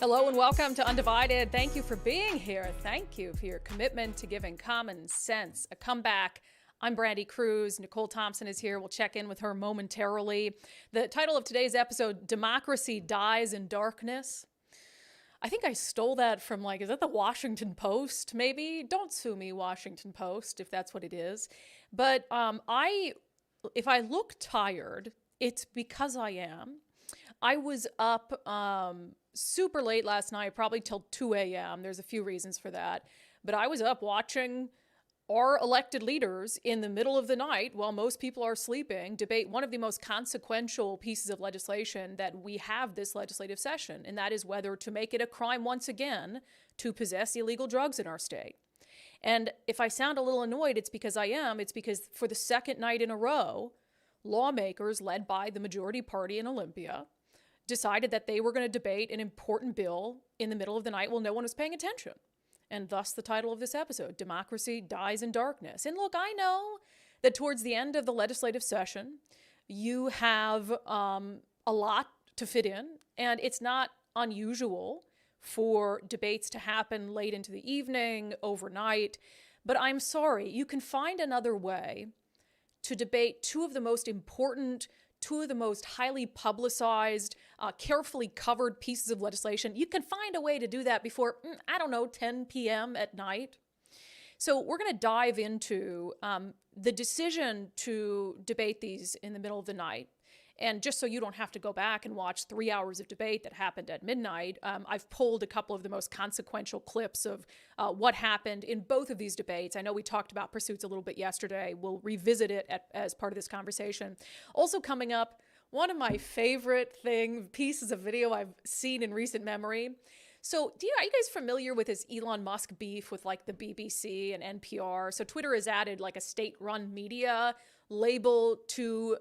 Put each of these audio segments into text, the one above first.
Hello and welcome to Undivided. Thank you for being here. Thank you for your commitment to giving common sense a comeback. I'm Brandi Kruse. Nicole Thompson is here. We'll check in with her momentarily. The title of today's episode, Democracy Dies in Darkness. I think I stole that from, is that the Washington Post, maybe? Don't sue me, Washington Post, if that's what it is. But if I look tired, it's because I am. I was up super late last night, probably till 2 a.m. There's a few reasons for that. But I was up watching our elected leaders in the middle of the night, while most people are sleeping, debate one of the most consequential pieces of legislation that we have this legislative session, and that is whether to make it a crime once again to possess illegal drugs in our state. And if I sound a little annoyed, it's because I am. It's because for the second night in a row, lawmakers led by the majority party in Olympia decided that they were going to debate an important bill in the middle of the night while no one was paying attention. And thus the title of this episode, Democracy Dies in Darkness. And look, I know that towards the end of the legislative session, you have a lot to fit in, and it's not unusual for debates to happen late into the evening, overnight. But I'm sorry, you can find another way to debate two of the most important, two of the most highly publicized, carefully covered pieces of legislation. You can find a way to do that before, 10 p.m. at night. So we're going to dive into the decision to debate these in the middle of the night. And just so you don't have to go back and watch 3 hours of debate that happened at midnight, I've pulled a couple of the most consequential clips of what happened in both of these debates. I know we talked about pursuits a little bit yesterday. We'll revisit it as part of this conversation. Also coming up, one of my favorite pieces of video I've seen in recent memory. So are you guys familiar with this Elon Musk beef with the BBC and NPR? So Twitter has added a state-run media label to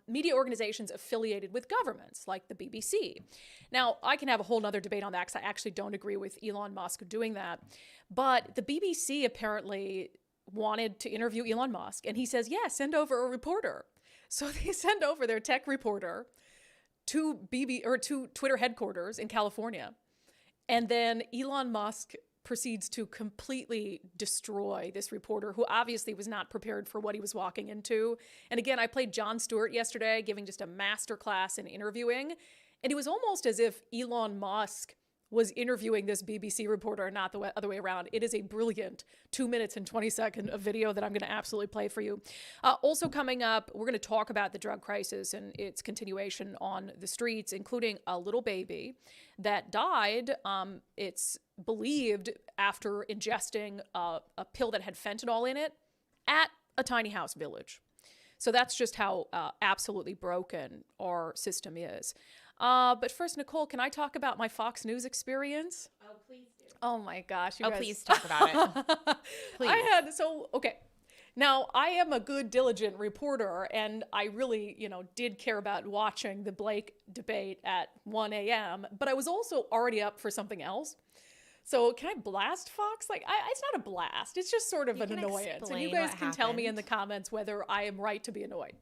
media organizations affiliated with governments like the BBC. Now, I can have a whole nother debate on that because I actually don't agree with Elon Musk doing that. But the BBC apparently wanted to interview Elon Musk, and he says, yeah, send over a reporter. So they send over their tech reporter to Twitter headquarters in California. And then Elon Musk proceeds to completely destroy this reporter who obviously was not prepared for what he was walking into. And again, I played Jon Stewart yesterday, giving just a masterclass in interviewing. And it was almost as if Elon Musk was interviewing this BBC reporter, not the other way around. It is a brilliant 2 minutes and 20 seconds of video that I'm going to absolutely play for you. Also coming up, we're going to talk about the drug crisis and its continuation on the streets, including a little baby that died, it's believed, after ingesting a pill that had fentanyl in it at a tiny house village. So that's just how absolutely broken our system is. But first, Nicole, can I talk about my Fox News experience? Oh, please do. Oh my gosh. You guys. Please talk about it. Please. Okay. Now, I am a good, diligent reporter, and I really, did care about watching the Blake debate at 1 a.m., but I was also already up for something else. So can I blast Fox? It's not a blast. It's just sort of an annoyance. And you guys can tell me in the comments whether I am right to be annoyed.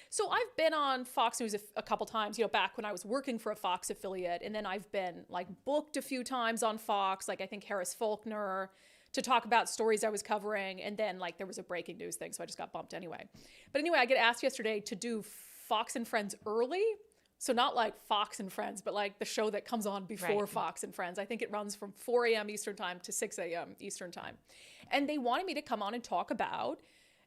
So I've been on Fox News a couple times, back when I was working for a Fox affiliate. And then I've been booked a few times on Fox, I think Harris Faulkner, to talk about stories I was covering. And then there was a breaking news thing, so I just got bumped anyway. But anyway, I get asked yesterday to do Fox and Friends early. So not Fox and Friends, but the show that comes on before Fox and Friends. I think it runs from 4 a.m. Eastern time to 6 a.m. Eastern time. And they wanted me to come on and talk about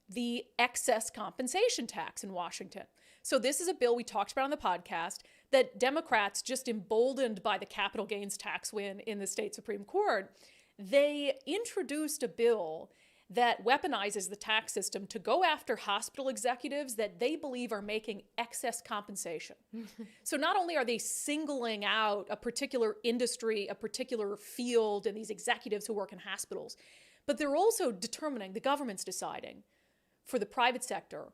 the excess compensation tax in Washington. So this is a bill we talked about on the podcast that Democrats, just emboldened by the capital gains tax win in the state Supreme Court, they introduced a bill that weaponizes the tax system to go after hospital executives that they believe are making excess compensation. So not only are they singling out a particular industry, a particular field, and these executives who work in hospitals, but they're also determining, the government's deciding, for the private sector,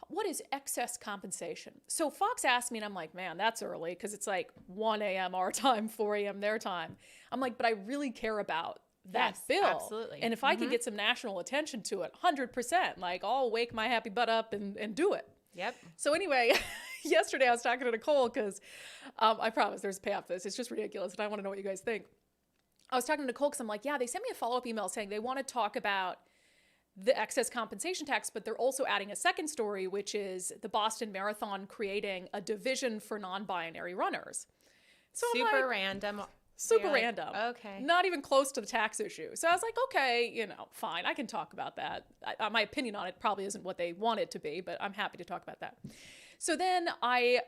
what is excess compensation? So Fox asked me, and I'm like, man, that's early, because it's 1 a.m. our time, 4 a.m. their time. I'm like, but I really care about that bill. Absolutely. And if I could get some national attention to it, 100%, I'll wake my happy butt up and do it. Yep. So anyway, yesterday I was talking to Nicole because I promise there's a payoff to this. It's just ridiculous. And I want to know what you guys think. I was talking to Nicole because I'm like, yeah, they sent me a follow-up email saying they want to talk about the excess compensation tax, but they're also adding a second story, which is the Boston Marathon creating a division for non-binary runners. So Super random. Super random. Okay. Not even close to the tax issue. So I was like, okay, fine. I can talk about that. My opinion on it probably isn't what they want it to be, but I'm happy to talk about that. So then I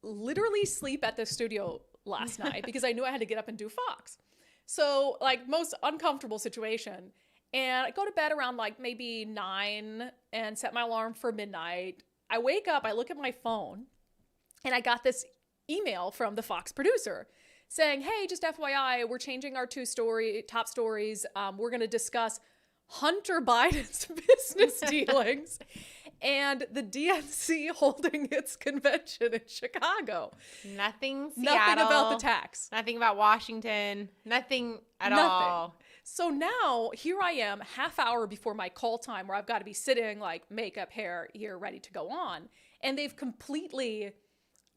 literally sleep at the studio last night because I knew I had to get up and do Fox. So like most uncomfortable situation. And I go to bed around like maybe 9 and set my alarm for midnight. I wake up, I look at my phone, and I got this email from the Fox producer saying, hey, just FYI, we're changing our top stories. We're going to discuss Hunter Biden's business dealings and the DNC holding its convention in Chicago. Nothing Seattle. Nothing about the tax. Nothing about Washington. Nothing at all. So now here I am, half hour before my call time where I've got to be sitting like makeup, hair, ear, ready to go on. And they've completely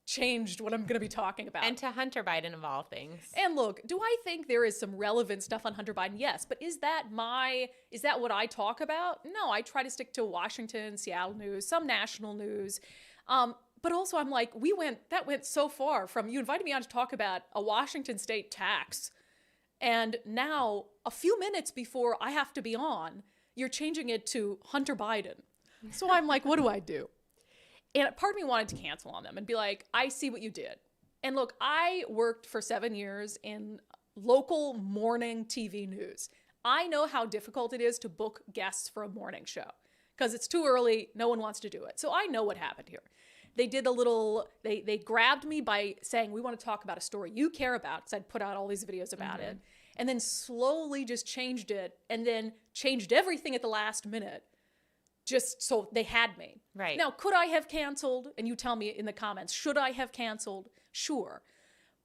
changed what I'm going to be talking about. And to Hunter Biden of all things. And look, do I think there is some relevant stuff on Hunter Biden? Yes. But is that what I talk about? No, I try to stick to Washington, Seattle news, some national news. But also I'm like, that went so far from you invited me on to talk about a Washington state tax. And now a few minutes before I have to be on, you're changing it to Hunter Biden. So I'm like, what do I do? And part of me wanted to cancel on them and be like, I see what you did. And look, I worked for 7 years in local morning TV news. I know how difficult it is to book guests for a morning show because it's too early. No one wants to do it. So I know what happened here. They did they grabbed me by saying, we want to talk about a story you care about, because I'd put out all these videos about it, and then slowly just changed it and then changed everything at the last minute. Just so they had me. Right. Now, could I have canceled? And you tell me in the comments, should I have canceled? Sure.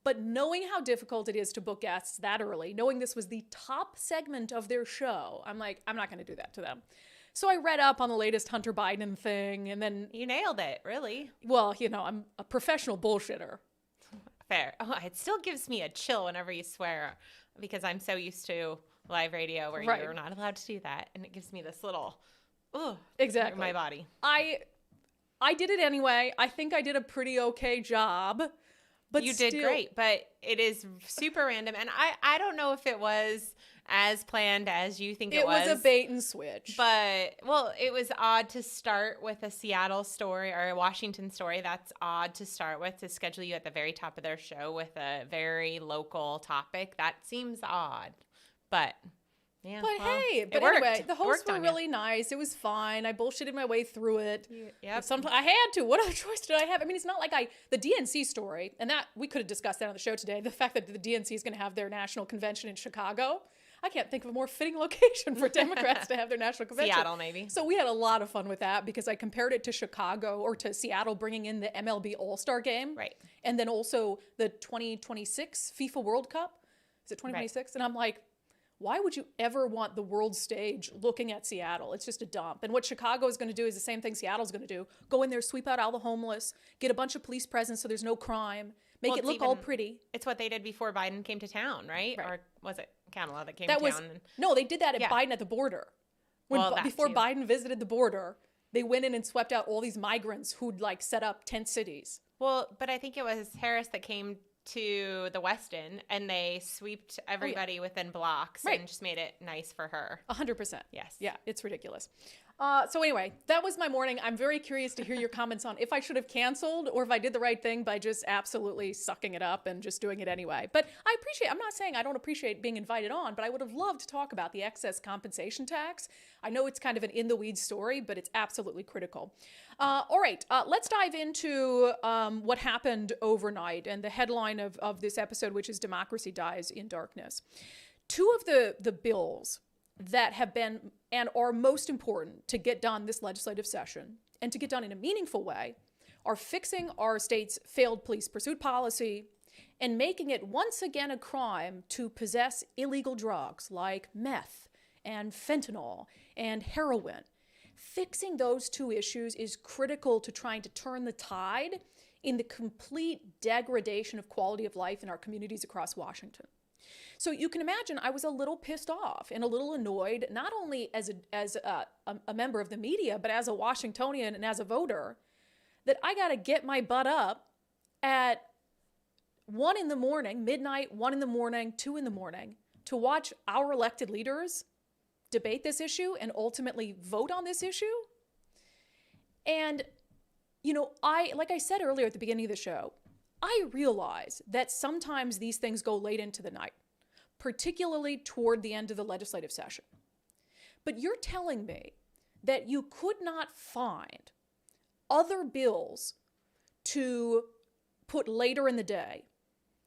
But knowing how difficult it is to book guests that early, knowing this was the top segment of their show, I'm like, I'm not going to do that to them. So I read up on the latest Hunter Biden thing, and then... You nailed it, really. Well, I'm a professional bullshitter. Fair. Oh, it still gives me a chill whenever you swear, because I'm so used to live radio where you're not allowed to do that, and it gives me this little... Ugh, exactly. My body. I did it anyway. I think I did a pretty okay job. But you did great, but it is super random. And I don't know if it was as planned as you think it was. It was a bait and switch. But, it was odd to start with a Seattle story or a Washington story. That's odd to start with, to schedule you at the very top of their show with a very local topic. That seems odd. But... Yeah, anyway, the hosts were really nice. It was fine. I bullshitted my way through it. Yeah. Sometimes I had to. What other choice did I have? I mean, it's not like the DNC story, and that we could have discussed that on the show today. The fact that the DNC is going to have their national convention in Chicago. I can't think of a more fitting location for Democrats to have their national convention. Seattle, maybe. So we had a lot of fun with that because I compared it to Chicago or to Seattle bringing in the MLB All-Star game. Right. And then also the 2026 FIFA World Cup. Is it 2026? Right. And I'm like, why would you ever want the world stage looking at Seattle? It's just a dump. And what Chicago is going to do is the same thing Seattle's going to do. Go in there, sweep out all the homeless, get a bunch of police presence so there's no crime, make it look all pretty. It's what they did before Biden came to town, right? Or was it Kamala that came to town? No, they did that at Biden at the border. Before Biden visited the border, they went in and swept out all these migrants who'd set up tent cities. Well, but I think it was Harris that came to the Westin, and they sweeped everybody within blocks and just made it nice for her. 100%. Yes. Yeah, it's ridiculous. So anyway, that was my morning. I'm very curious to hear your comments on if I should have canceled or if I did the right thing by just absolutely sucking it up and just doing it anyway. But I'm not saying I don't appreciate being invited on, but I would have loved to talk about the excess compensation tax. I know it's kind of an in-the-weeds story, but it's absolutely critical. All right, let's dive into what happened overnight and the headline of this episode, which is Democracy Dies in Darkness. Two of the bills that have been and are most important to get done this legislative session and to get done in a meaningful way are fixing our state's failed police pursuit policy and making it once again a crime to possess illegal drugs like meth and fentanyl and heroin. Fixing those two issues is critical to trying to turn the tide in the complete degradation of quality of life in our communities across Washington. So you can imagine I was a little pissed off and a little annoyed, not only as a member of the media, but as a Washingtonian and as a voter, that I got to get my butt up at 1 in the morning, midnight, 1 in the morning, 2 in the morning, to watch our elected leaders debate this issue and ultimately vote on this issue. And, like I said earlier at the beginning of the show, I realize that sometimes these things go late into the night, particularly toward the end of the legislative session. But you're telling me that you could not find other bills to put later in the day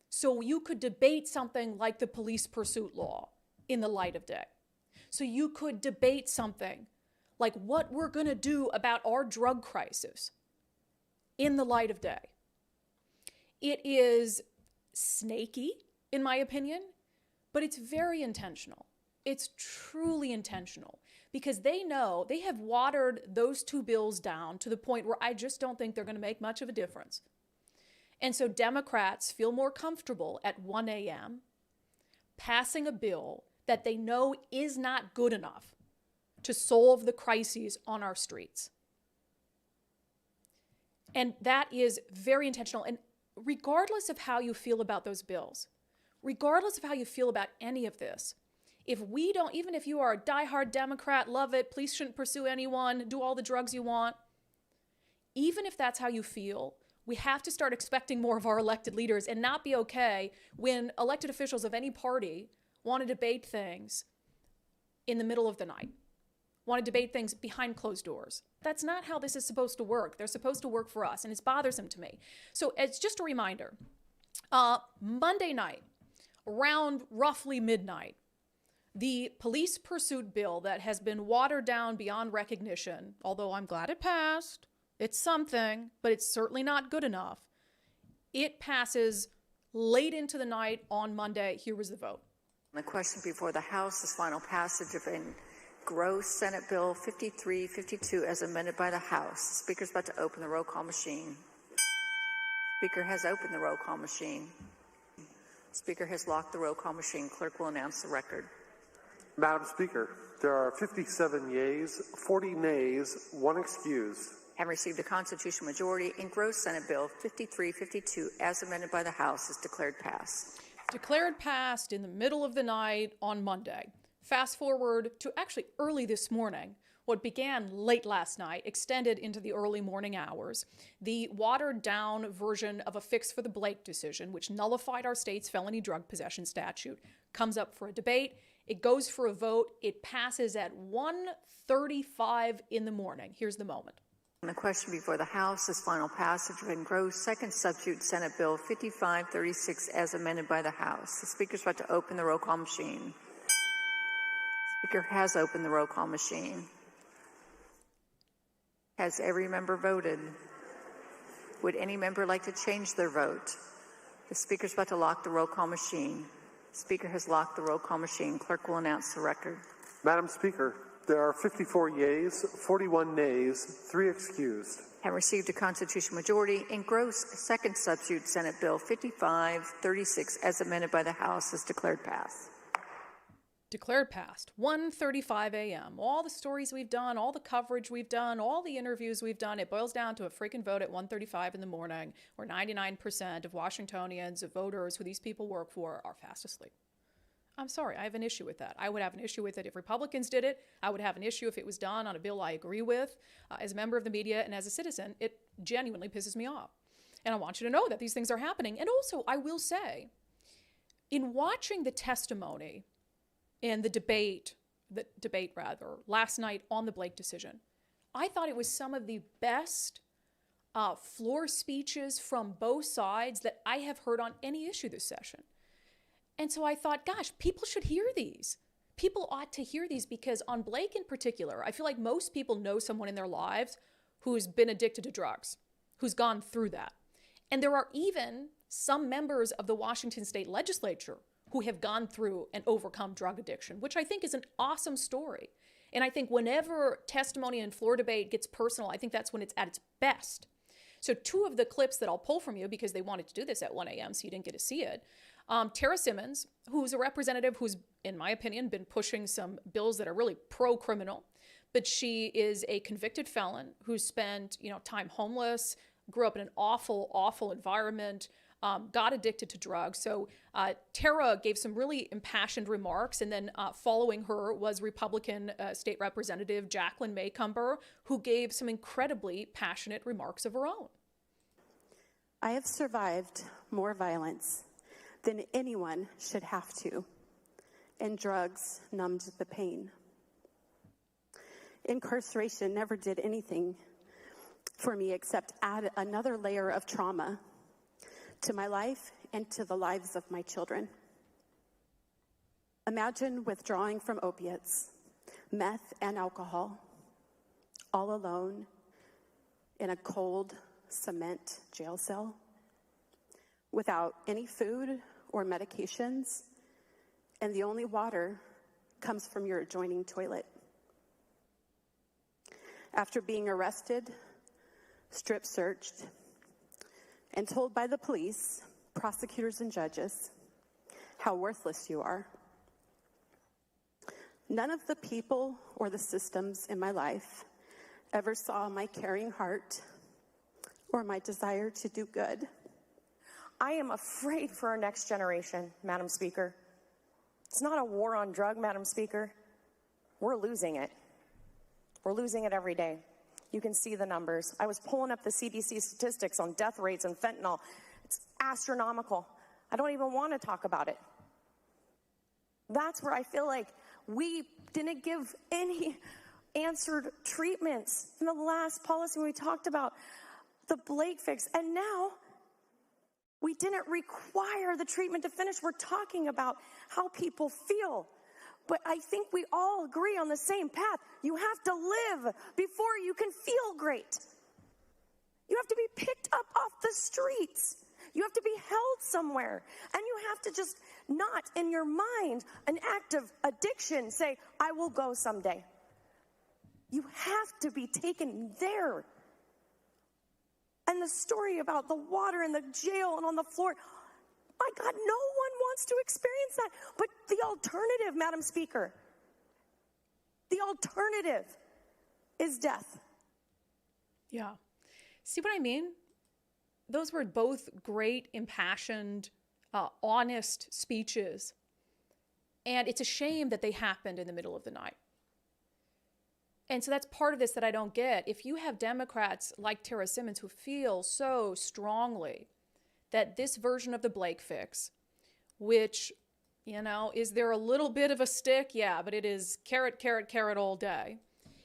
so you could debate something like the police pursuit law in the light of day. So you could debate something like what we're going to do about our drug crisis in the light of day. It is snaky, in my opinion, but it's very intentional. It's truly intentional because they know they have watered those two bills down to the point where I just don't think they're going to make much of a difference. And so Democrats feel more comfortable at 1 a.m. passing a bill that they know is not good enough to solve the crises on our streets. And that is very intentional. And regardless of how you feel about those bills, regardless of how you feel about any of this, even if you are a diehard Democrat, love it, police shouldn't pursue anyone, do all the drugs you want, even if that's how you feel, we have to start expecting more of our elected leaders and not be okay when elected officials of any party want to debate things in the middle of the night, want to debate things behind closed doors. That's not how this is supposed to work. They're supposed to work for us, and it's bothersome to me. So as just a reminder, Monday night, around roughly midnight, the police pursuit bill that has been watered down beyond recognition, although I'm glad it passed, it's something, but it's certainly not good enough. It passes late into the night on Monday. Here was the vote. The question before the House is final passage of Gross Senate Bill 5352 as amended by the House. The Speaker's about to open the roll call machine. Speaker has opened the roll call machine. Speaker has locked the roll call machine. Clerk will announce the record. Madam Speaker, there are 57 yeas, 40 nays, 1 excused. Having received a constitutional majority, engrossed Senate Bill 5352 as amended by the House is declared passed. Declared passed in the middle of the night on Monday. Fast forward to actually early this morning. What began late last night extended into the early morning hours. The watered-down version of a fix for the Blake decision, which nullified our state's felony drug possession statute, comes up for a debate. It goes for a vote. It passes at 1:35 in the morning. Here's the moment. The question before the House is final passage of engrossed second substitute Senate Bill 5536 as amended by the House. The Speaker's about to open the roll call machine. The Speaker has opened the roll call machine. Has every member voted? Would any member like to change their vote? The Speaker's about to lock the roll call machine. The Speaker has locked the roll call machine. Clerk will announce the record. Madam Speaker, there are 54 yeas, 41 nays, 3 excused. Have received a constitutional majority, engrossed second substitute Senate Bill 5536 as amended by the House is declared passed. Declared passed, 1:35 a.m. All the stories we've done, all the coverage we've done, all the interviews we've done, it boils down to a freaking vote at 1:35 in the morning where 99% of Washingtonians, of voters who these people work for, are fast asleep. I'm sorry, I have an issue with that. I would have an issue with it if Republicans did it. I would have an issue if it was done on a bill I agree with. As a member of the media and as a citizen, it genuinely pisses me off. And I want you to know that these things are happening. And also, I will say, in watching the testimony and the debate last night on the Blake decision, I thought it was some of the best floor speeches from both sides that I have heard on any issue this session. And so I thought, gosh, people should hear these. People ought to hear these because on Blake in particular, I feel like most people know someone in their lives who's been addicted to drugs, who's gone through that. And there are even some members of the Washington State Legislature who have gone through and overcome drug addiction, which I think is an awesome story. And I think whenever testimony and floor debate gets personal, I think that's when it's at its best. So two of the clips that I'll pull from you, because they wanted to do this at 1 a.m., so you didn't get to see it. Tara Simmons, who's a representative who's, in my opinion, been pushing some bills that are really pro-criminal, but she is a convicted felon who spent, time homeless, grew up in an awful, awful environment, got addicted to drugs. So Tara gave some really impassioned remarks, and then following her was Republican State Representative Jacqueline Maycomber, who gave some incredibly passionate remarks of her own. I have survived more violence than anyone should have to, and drugs numbed the pain. Incarceration never did anything for me except add another layer of trauma to my life and to the lives of my children. Imagine withdrawing from opiates, meth, and alcohol, all alone in a cold cement jail cell, without any food or medications, and the only water comes from your adjoining toilet. After being arrested, strip searched, and told by the police, prosecutors, and judges how worthless you are. None of the people or the systems in my life ever saw my caring heart or my desire to do good. I am afraid for our next generation, Madam Speaker. It's not a war on drug, Madam Speaker. We're losing it. We're losing it every day. You can see the numbers. I was pulling up the CDC statistics on death rates and fentanyl. It's astronomical. I don't even want to talk about it. That's where I feel like we didn't give any answered treatments in the last policy when we talked about the Blake fix. And now we didn't require the treatment to finish. We're talking about how people feel. But I think we all agree on the same path. You have to live before you can feel great. You have to be picked up off the streets. You have to be held somewhere. And you have to just not, in your mind, an act of addiction, say, I will go someday. You have to be taken there. And the story about the water in the jail and on the floor, my God, no one wants to experience that. But the alternative, Madam Speaker, the alternative is death. Yeah. See what I mean? Those were both great, impassioned, honest speeches. And it's a shame that they happened in the middle of the night. And so that's part of this that I don't get. If you have Democrats like Tara Simmons who feel so strongly that this version of the Blake fix, which, is there a little bit of a stick? Yeah, but it is carrot, carrot, carrot all day.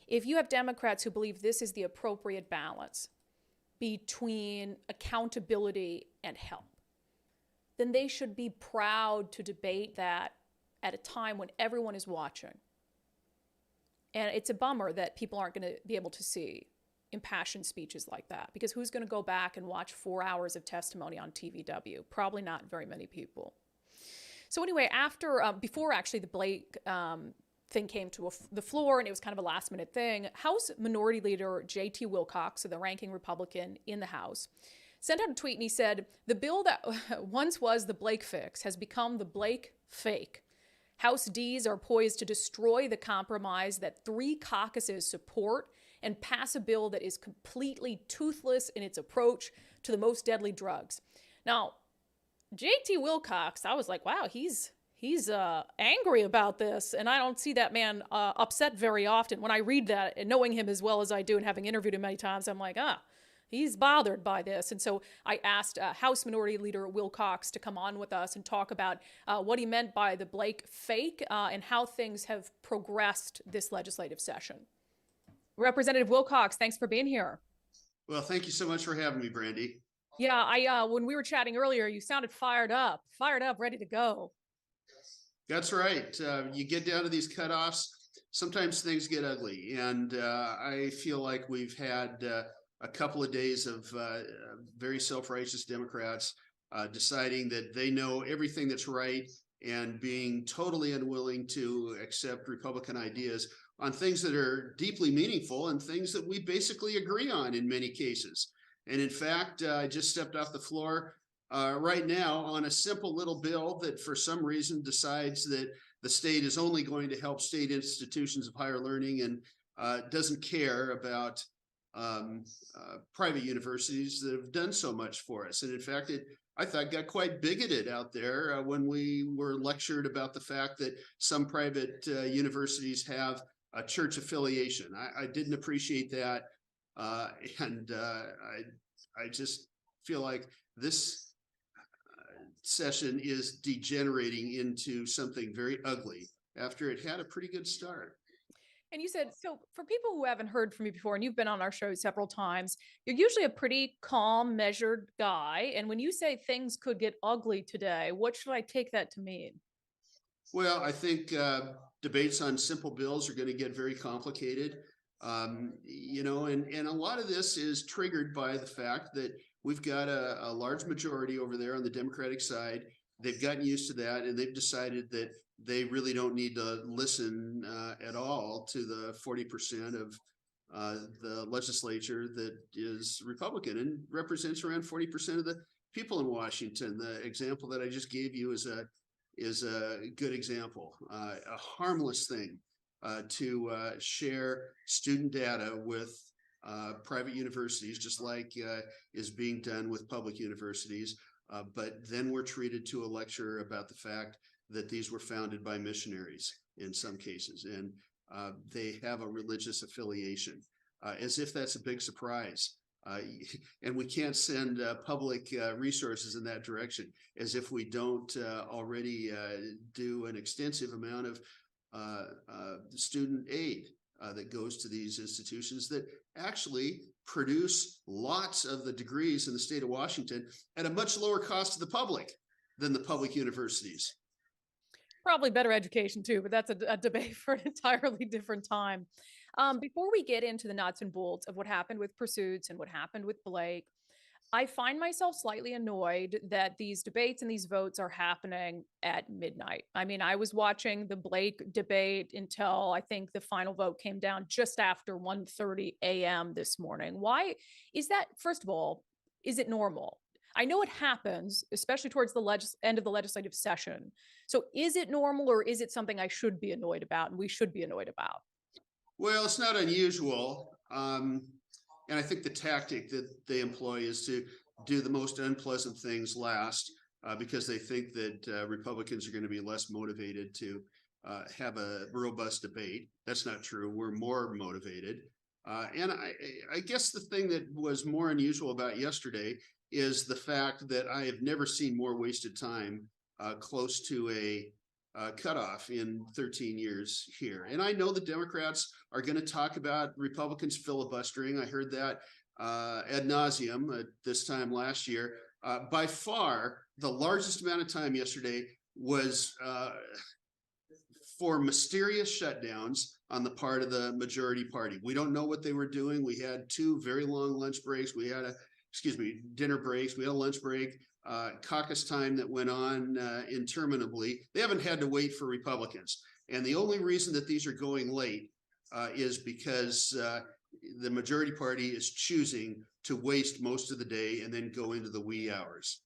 If you have Democrats who believe this is the appropriate balance between accountability and help, then they should be proud to debate that at a time when everyone is watching. And it's a bummer that people aren't going to be able to see impassioned speeches like that, because who's going to go back and watch 4 hours of testimony on TVW? Probably not very many people. So anyway, before actually the Blake thing came to the floor, and it was kind of a last minute thing, House Minority Leader J.T. Wilcox, so the ranking Republican in the House, sent out a tweet and he said, the bill that once was the Blake fix has become the Blake fake. House Ds are poised to destroy the compromise that 3 caucuses support and pass a bill that is completely toothless in its approach to the most deadly drugs. Now, J.T. Wilcox, I was like, wow, he's angry about this, and I don't see that man upset very often. When I read that, and knowing him as well as I do and having interviewed him many times, I'm like, he's bothered by this. And so I asked House Minority Leader Wilcox to come on with us and talk about what he meant by the Blake fake and how things have progressed this legislative session. Representative Wilcox, thanks for being here. Well, thank you so much for having me, Brandi. Yeah, when we were chatting earlier, you sounded fired up, ready to go. That's right. You get down to these cutoffs, sometimes things get ugly. And I feel like we've had a couple of days of very self-righteous Democrats deciding that they know everything that's right and being totally unwilling to accept Republican ideas on things that are deeply meaningful and things that we basically agree on in many cases. And in fact, I just stepped off the floor right now on a simple little bill that for some reason decides that the state is only going to help state institutions of higher learning and doesn't care about private universities that have done so much for us. And in fact, I thought got quite bigoted out there when we were lectured about the fact that some private universities have a church affiliation. I didn't appreciate that. And I just feel like this session is degenerating into something very ugly after it had a pretty good start. And you said, so for people who haven't heard from you before, and you've been on our show several times, you're usually a pretty calm, measured guy. And when you say things could get ugly today, what should I take that to mean? Well, I think debates on simple bills are going to get very complicated. You know, and a lot of this is triggered by the fact that we've got a large majority over there on the Democratic side. They've gotten used to that, and they've decided that they really don't need to listen at all to the 40% of the legislature that is Republican and represents around 40% of the people in Washington. The example that I just gave you is a good example, a harmless thing to share student data with private universities, just like is being done with public universities. But then we're treated to a lecture about the fact that these were founded by missionaries in some cases, and they have a religious affiliation, as if that's a big surprise. And we can't send public resources in that direction, as if we don't already do an extensive amount of student aid that goes to these institutions that actually produce lots of the degrees in the state of Washington at a much lower cost to the public than the public universities. Probably better education too, but that's a debate for an entirely different time. Before we get into the nuts and bolts of what happened with Pursuits and what happened with Blake, I find myself slightly annoyed that these debates and these votes are happening at midnight. I mean, I was watching the Blake debate until I think the final vote came down just after 1:30 a.m. this morning. Why is that? First of all, is it normal? I know it happens, especially towards the end of the legislative session. So is it normal, or is it something I should be annoyed about and we should be annoyed about? Well, it's not unusual. And I think the tactic that they employ is to do the most unpleasant things last, because they think that Republicans are going to be less motivated to have a robust debate. That's not true. We're more motivated. And I guess the thing that was more unusual about yesterday is the fact that I have never seen more wasted time close to a cutoff in 13 years here. And I know the Democrats are going to talk about Republicans filibustering. I heard that ad nauseum at this time last year. By far, the largest amount of time yesterday was for mysterious shutdowns on the part of the majority party. We don't know what they were doing. We had two very long lunch breaks. We had dinner breaks. We had a lunch break. Caucus time that went on interminably. They haven't had to wait for Republicans. And the only reason that these are going late is because the majority party is choosing to waste most of the day and then go into the wee hours.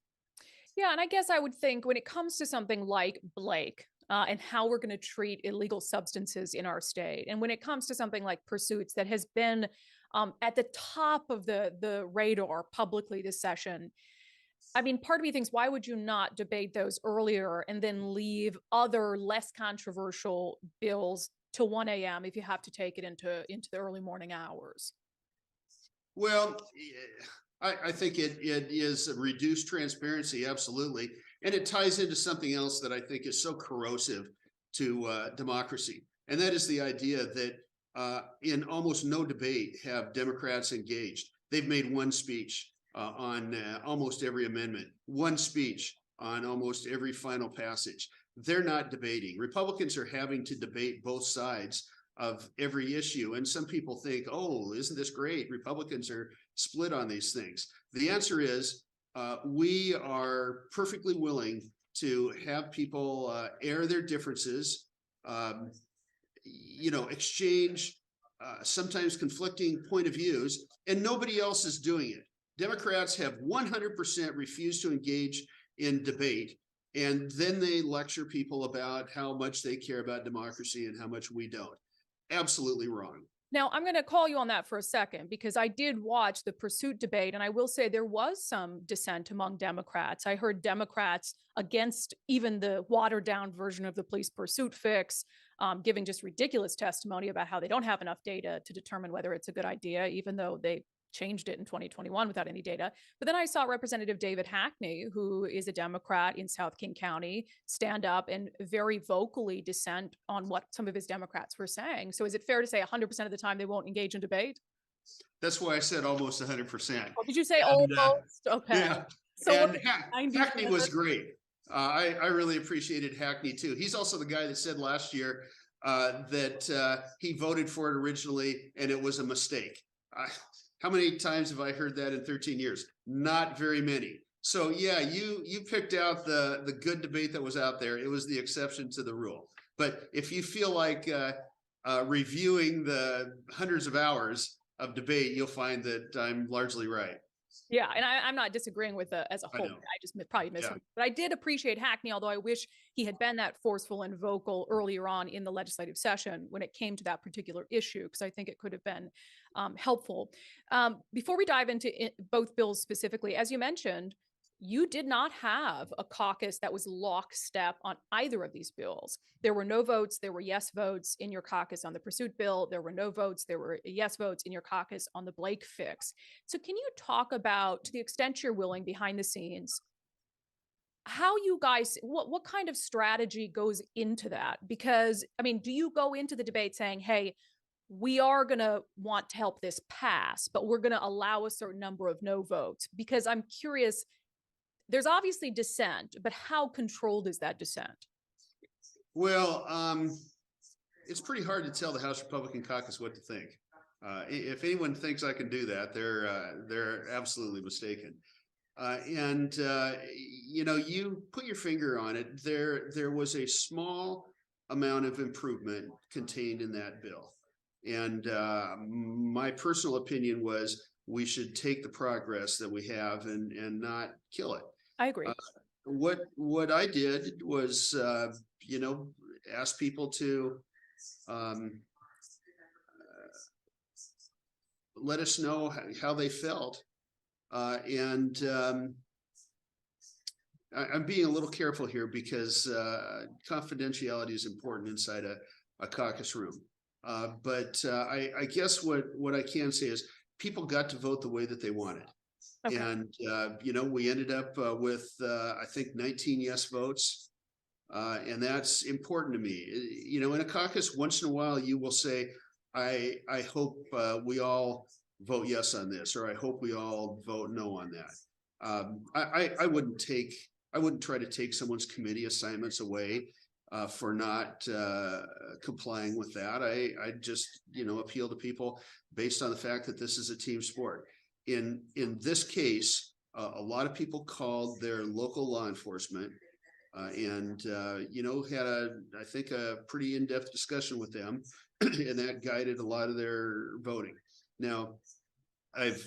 Yeah, and I guess I would think when it comes to something like Blake and how we're going to treat illegal substances in our state, and when it comes to something like Pursuits that has been at the top of the radar publicly this session, I mean, part of me thinks, why would you not debate those earlier and then leave other less controversial bills to 1 a.m. if you have to take it into the early morning hours? Well, I think it is a reduced transparency, absolutely. And it ties into something else that I think is so corrosive to democracy. And that is the idea that in almost no debate have Democrats engaged. They've made one speech on almost every amendment, one speech on almost every final passage. They're not debating. Republicans are having to debate both sides of every issue. And some people think, oh, isn't this great? Republicans are split on these things. The answer is we are perfectly willing to have people air their differences, exchange sometimes conflicting point of views, and nobody else is doing it. Democrats have 100% refused to engage in debate. And then they lecture people about how much they care about democracy and how much we don't. Absolutely wrong. Now, I'm going to call you on that for a second, because I did watch the pursuit debate, and I will say there was some dissent among Democrats. I heard Democrats against even the watered down version of the police pursuit fix, giving just ridiculous testimony about how they don't have enough data to determine whether it's a good idea, even though they changed it in 2021 without any data. But then I saw Representative David Hackney, who is a Democrat in South King County, stand up and very vocally dissent on what some of his Democrats were saying. So is it fair to say 100% of the time they won't engage in debate? That's why I said almost 100%. Oh, did you say almost? Okay. Yeah. So and Hackney was great. I really appreciated Hackney too. He's also the guy that said last year that he voted for it originally and it was a mistake. How many times have I heard that in 13 years? Not very many. So yeah, you picked out the good debate that was out there. It was the exception to the rule. But if you feel like reviewing the hundreds of hours of debate, you'll find that I'm largely right. Yeah, and I'm not disagreeing with as a whole. I just probably missed one. But I did appreciate Hackney, although I wish he had been that forceful and vocal earlier on in the legislative session when it came to that particular issue, because I think it could have been helpful. Before we dive into both bills specifically, as you mentioned, you did not have a caucus that was lockstep on either of these bills. There were no votes. There were yes votes in your caucus on the pursuit bill. There were no votes. There were yes votes in your caucus on the Blake fix. So can you talk about, to the extent you're willing, behind the scenes, how you guys, what kind of strategy goes into that? Because, I mean, do you go into the debate saying, hey, we are going to want to help this pass, but we're going to allow a certain number of no votes? Because I'm curious, there's obviously dissent, but how controlled is that dissent? Well, it's pretty hard to tell the House Republican caucus what to think. If anyone thinks I can do that, they're absolutely mistaken. You know, you put your finger on it. There was a small amount of improvement contained in that bill. And my personal opinion was we should take the progress that we have and not kill it. I agree. What I did was, you know, ask people to let us know how they felt. I'm being a little careful here because confidentiality is important inside a caucus room. But I guess what I can say is people got to vote the way that they wanted. Okay. And, you know, we ended up with, I think, 19 yes votes. And that's important to me. You know, in a caucus, once in a while, you will say, I hope we all vote yes on this, or I hope we all vote no on that. I wouldn't try to take someone's committee assignments away for not complying with that. I just, you know, appeal to people based on the fact that this is a team sport. In this case, a lot of people called their local law enforcement and, you know, had I think a pretty in-depth discussion with them, and that guided a lot of their voting. Now, I've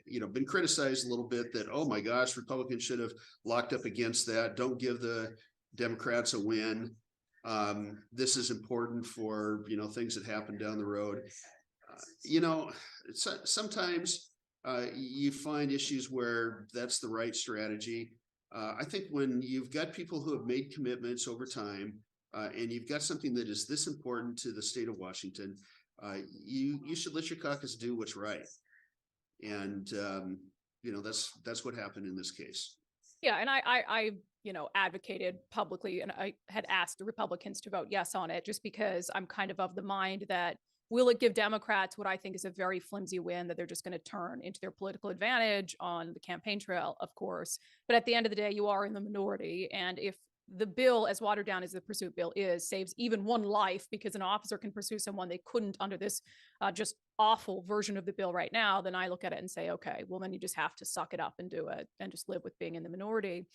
you know, been criticized a little bit that, oh my gosh, Republicans should have locked up against that. Don't give the Democrats a win. This is important for, you know, things that happen down the road. You know, sometimes you find issues where that's the right strategy. I think when you've got people who have made commitments over time, and you've got something that is this important to the state of Washington, you should let your caucus do what's right. And you know, that's what happened in this case. Yeah, and I you know, advocated publicly, and I had asked the Republicans to vote yes on it, just because I'm kind of the mind that, will it give Democrats what I think is a very flimsy win that they're just going to turn into their political advantage on the campaign trail, of course. But at the end of the day, you are in the minority. And if the bill, as watered down as the pursuit bill is, saves even one life because an officer can pursue someone they couldn't under this just awful version of the bill right now, then I look at it and say, okay, well, then you just have to suck it up and do it and just live with being in the minority.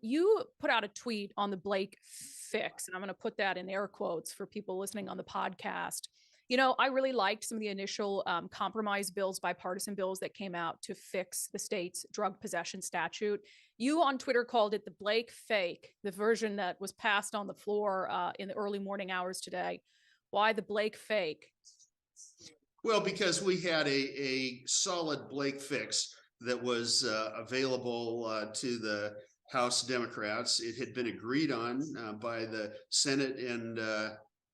You put out a tweet on the Blake fix, and I'm going to put that in air quotes for people listening on the podcast. You know, I really liked some of the initial compromise bills, bipartisan bills that came out to fix the state's drug possession statute. You on Twitter called it the Blake fake, the version that was passed on the floor in the early morning hours today. Why the Blake fake? Well, because we had a solid Blake fix that was available to the House Democrats. It had been agreed on by the Senate and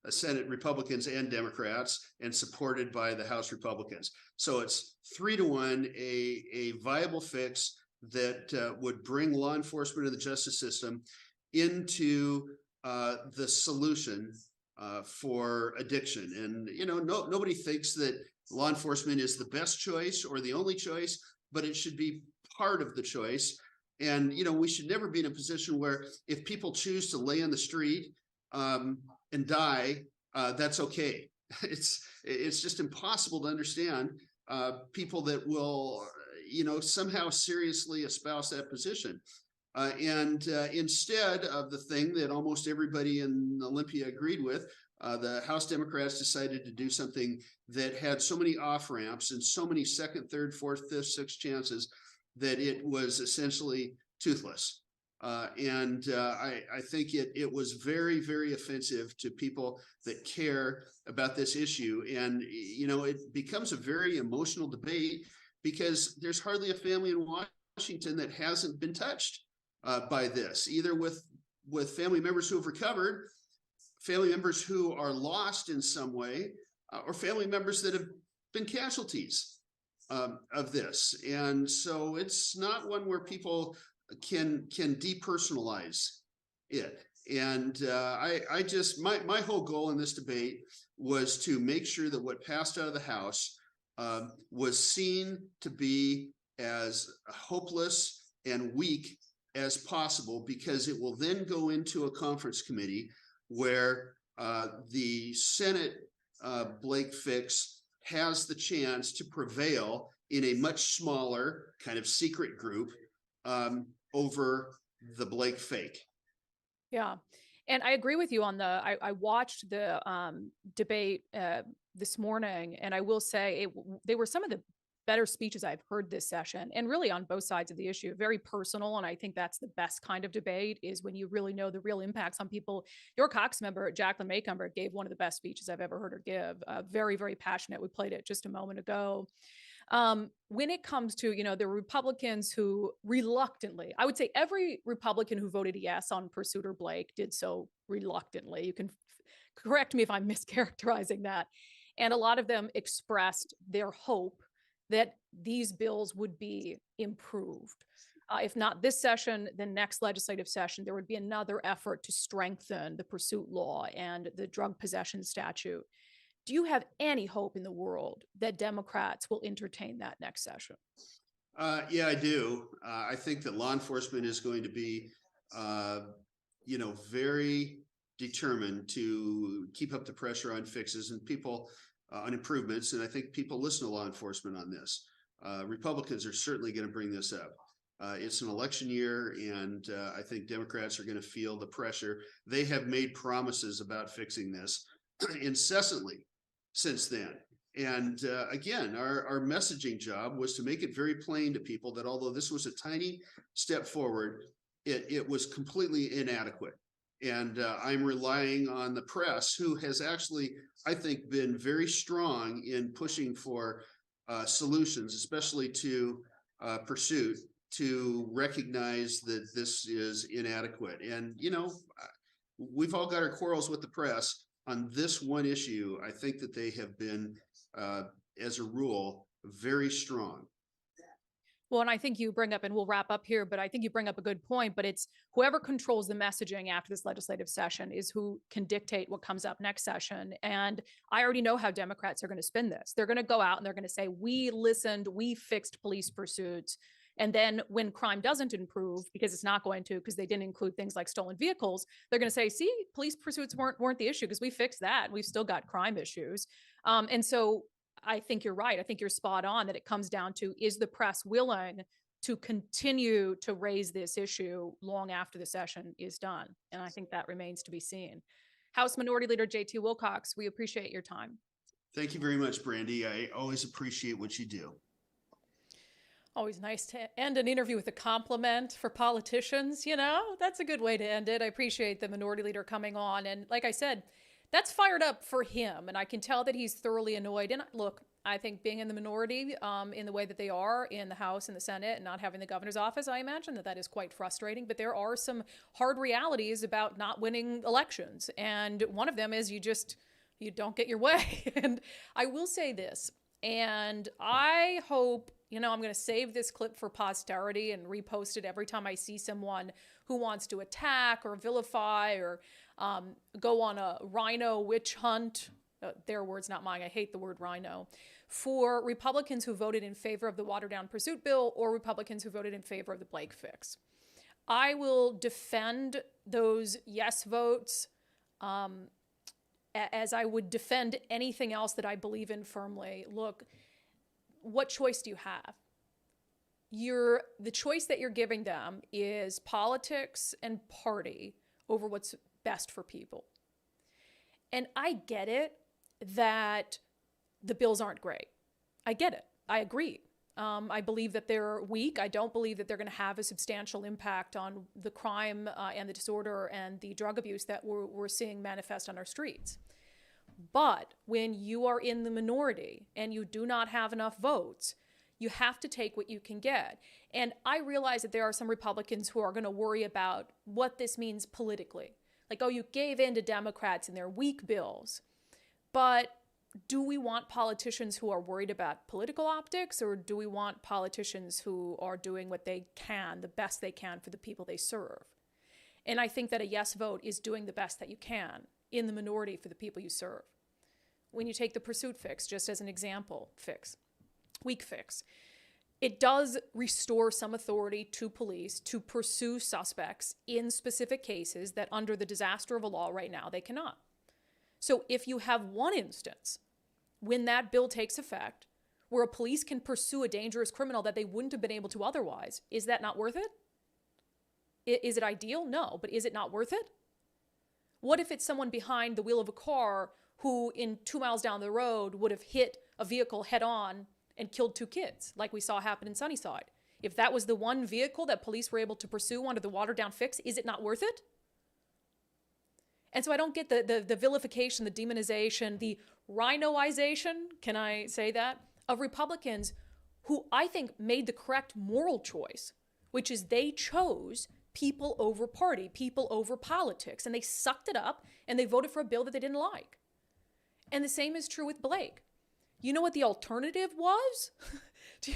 Senate Republicans and Democrats, and supported by the House Republicans. So it's 3-1, a viable fix that would bring law enforcement and the justice system into the solution for addiction. And, you know, nobody thinks that law enforcement is the best choice or the only choice, but it should be part of the choice. And, you know, we should never be in a position where if people choose to lay on the street and die, that's okay. It's just impossible to understand people that will, you know, somehow seriously espouse that position. And instead of the thing that almost everybody in Olympia agreed with, the House Democrats decided to do something that had so many off ramps and so many second, third, fourth, fifth, sixth chances that it was essentially toothless. I think it was very, very offensive to people that care about this issue. And, you know, it becomes a very emotional debate because there's hardly a family in Washington that hasn't been touched by this, either with family members who have recovered, family members who are lost in some way, or family members that have been casualties of this. And so it's not one where people can depersonalize it. And I just, my whole goal in this debate was to make sure that what passed out of the House was seen to be as hopeless and weak as possible, because it will then go into a conference committee where the Senate Blake fix has the chance to prevail in a much smaller kind of secret group over the Blake fake. Yeah. And I agree with you on I watched the debate this morning, and I will say they were some of the better speeches I've heard this session, and really on both sides of the issue, very personal. And I think that's the best kind of debate, is when you really know the real impacts on people. Your caucus member, Jacqueline Maycomber, gave one of the best speeches I've ever heard her give. Very, very passionate. We played it just a moment ago. When it comes to, you know, the Republicans who reluctantly, I would say every Republican who voted yes on Pursuit or Blake did so reluctantly. You can correct me if I'm mischaracterizing that. And a lot of them expressed their hope that these bills would be improved. If not this session, the next legislative session, there would be another effort to strengthen the pursuit law and the drug possession statute. Do you have any hope in the world that Democrats will entertain that next session? Yeah, I do. I think that law enforcement is going to be, you know, very determined to keep up the pressure on fixes and people on improvements. And I think people listen to law enforcement on this. Republicans are certainly going to bring this up. It's an election year, and I think Democrats are going to feel the pressure. They have made promises about fixing this incessantly since then. And again, our messaging job was to make it very plain to people that although this was a tiny step forward, it was completely inadequate. And I'm relying on the press, who has actually, I think, been very strong in pushing for solutions, especially to Pursuit, to recognize that this is inadequate. And, you know, we've all got our quarrels with the press. On this one issue, I think that they have been, as a rule, very strong. Well, and I think you bring up, and we'll wrap up here, but I think you bring up a good point, but it's whoever controls the messaging after this legislative session is who can dictate what comes up next session. And I already know how Democrats are going to spin this. They're going to go out and they're going to say, we listened, we fixed police pursuits. And then when crime doesn't improve, because it's not going to, because they didn't include things like stolen vehicles, they're going to say, see, police pursuits weren't the issue because we fixed that. We've still got crime issues. And so I think you're right. I think you're spot on that it comes down to, is the press willing to continue to raise this issue long after the session is done? And I think that remains to be seen. House Minority Leader J.T. Wilcox, we appreciate your time. Thank you very much, Brandi. I always appreciate what you do. Always nice to end an interview with a compliment for politicians. That's a good way to end it. I appreciate the minority leader coming on. And like I said, that's fired up for him. And I can tell that he's thoroughly annoyed. And look, I think being in the minority in the way that they are in the House and the Senate and not having the governor's office, I imagine that is quite frustrating. But there are some hard realities about not winning elections. And one of them is you don't get your way. And I will say this, and I hope, I'm going to save this clip for posterity and repost it every time I see someone who wants to attack or vilify or go on a rhino witch hunt. Their words, not mine. I hate the word rhino. For Republicans who voted in favor of the watered-down pursuit bill or Republicans who voted in favor of the Blake fix. I will defend those yes votes as I would defend anything else that I believe in firmly. Look, what choice do you have? The choice that you're giving them is politics and party over what's best for people. And I get it that the bills aren't great. I get it. I agree. I believe that they're weak. I don't believe that they're going to have a substantial impact on the crime and the disorder and the drug abuse that we're seeing manifest on our streets. But when you are in the minority and you do not have enough votes, you have to take what you can get. And I realize that there are some Republicans who are going to worry about what this means politically. Like, oh, you gave in to Democrats and their weak bills. But do we want politicians who are worried about political optics, or do we want politicians who are doing what they can, the best they can for the people they serve? And I think that a yes vote is doing the best that you can in the minority for the people you serve. When you take the pursuit fix, just as an example, weak fix, it does restore some authority to police to pursue suspects in specific cases that under the disaster of a law right now they cannot. So if you have one instance when that bill takes effect where a police can pursue a dangerous criminal that they wouldn't have been able to otherwise, is that not worth it? Is it ideal? No, but is it not worth it? What if it's someone behind the wheel of a car who in 2 miles down the road would have hit a vehicle head on and killed 2 kids, like we saw happen in Sunnyside? If that was the one vehicle that police were able to pursue under the watered-down fix, is it not worth it? And so I don't get the vilification, the demonization, the rhinoization, can I say that, of Republicans who I think made the correct moral choice, which is they chose people over party, people over politics, and they sucked it up and they voted for a bill that they didn't like. And the same is true with Blake. You know what the alternative was? Do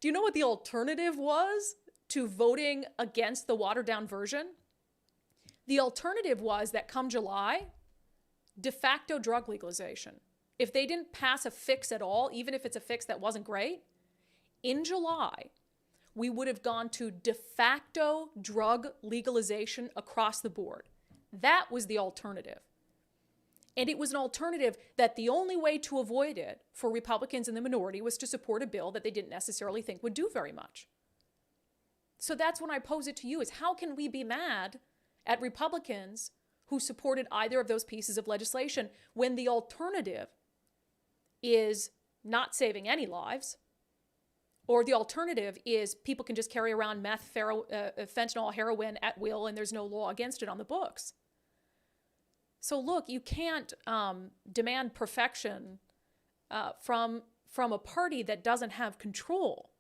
you know what the alternative was to voting against the watered-down version? The alternative was that come July, de facto drug legalization. If they didn't pass a fix at all, even if it's a fix that wasn't great, in July, we would have gone to de facto drug legalization across the board. That was the alternative. And it was an alternative that the only way to avoid it for Republicans in the minority was to support a bill that they didn't necessarily think would do very much. So that's when I pose it to you, is how can we be mad at Republicans who supported either of those pieces of legislation when the alternative is not saving any lives, or the alternative is people can just carry around meth, fentanyl, heroin at will, and there's no law against it on the books. So look, you can't demand perfection from a party that doesn't have control.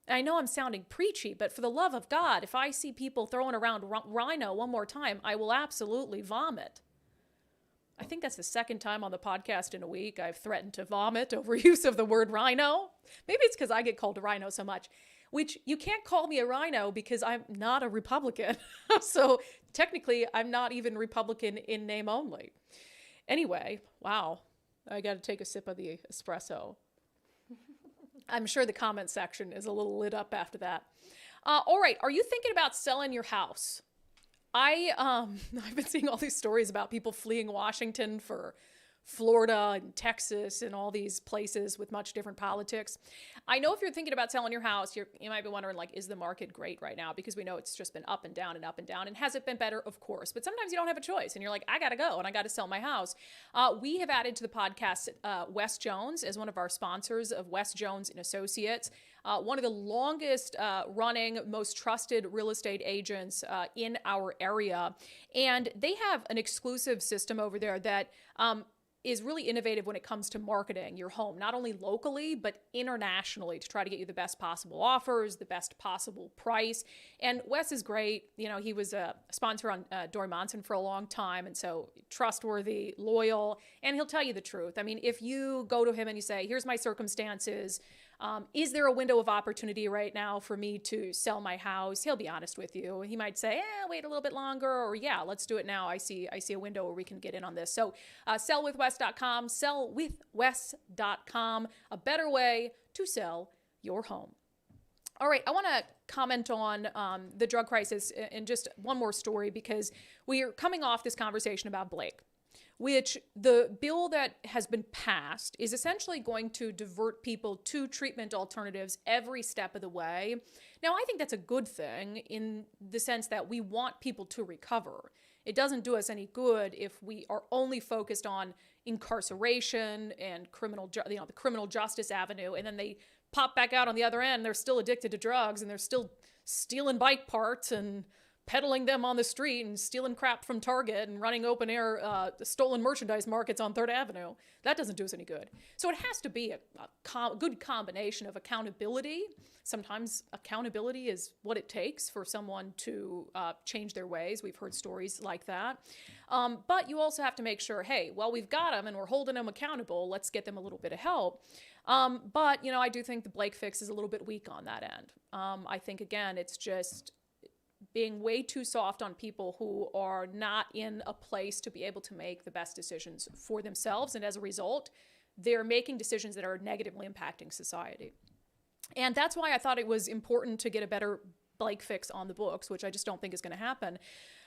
I know I'm sounding preachy, but for the love of God, if I see people throwing around rhino one more time, I will absolutely vomit. I think that's the second time on the podcast in a week I've threatened to vomit over use of the word rhino. Maybe it's because I get called a rhino so much, which you can't call me a rhino because I'm not a Republican. So technically, I'm not even Republican in name only. Anyway, wow, I got to take a sip of the espresso. I'm sure the comment section is a little lit up after that. All right, are you thinking about selling your house? I've been seeing all these stories about people fleeing Washington for Florida and Texas and all these places with much different politics. I know if you're thinking about selling your house, you might be wondering, like, is the market great right now? Because we know it's just been up and down and up and down. And has it been better? Of course. But sometimes you don't have a choice and you're like, I got to go and I got to sell my house. We have added to the podcast Wes Jones as one of our sponsors of Wes Jones and Associates. One of the longest running, most trusted real estate agents in our area. And they have an exclusive system over there that is really innovative when it comes to marketing your home, not only locally, but internationally, to try to get you the best possible offers, the best possible price. And Wes is great. You know, he was a sponsor on Dory Monson for a long time. And so trustworthy, loyal, and he'll tell you the truth. I mean, if you go to him and you say, here's my circumstances, is there a window of opportunity right now for me to sell my house? He'll be honest with you. He might say, wait a little bit longer, or yeah, let's do it now. I see a window where we can get in on this. So sellwithwes.com, sellwithwes.com, a better way to sell your home. All right, I want to comment on the drug crisis and just one more story, because we are coming off this conversation about Blake, which the bill that has been passed is essentially going to divert people to treatment alternatives every step of the way. Now, I think that's a good thing in the sense that we want people to recover. It doesn't do us any good if we are only focused on incarceration and the criminal justice avenue, and then they pop back out on the other end. They're still addicted to drugs and they're still stealing bike parts and peddling them on the street and stealing crap from Target and running open air stolen merchandise markets on 3rd Avenue. That doesn't do us any good. So it has to be a good combination of accountability. Sometimes accountability is what it takes for someone to change their ways. We've heard stories like that. But you also have to make sure, hey, well, we've got them and we're holding them accountable. Let's get them a little bit of help. But, you know, I do think the Blake fix is a little bit weak on that end. I think, again, it's just being way too soft on people who are not in a place to be able to make the best decisions for themselves. And as a result, they're making decisions that are negatively impacting society. And that's why I thought it was important to get a better Blake fix on the books, which I just don't think is going to happen.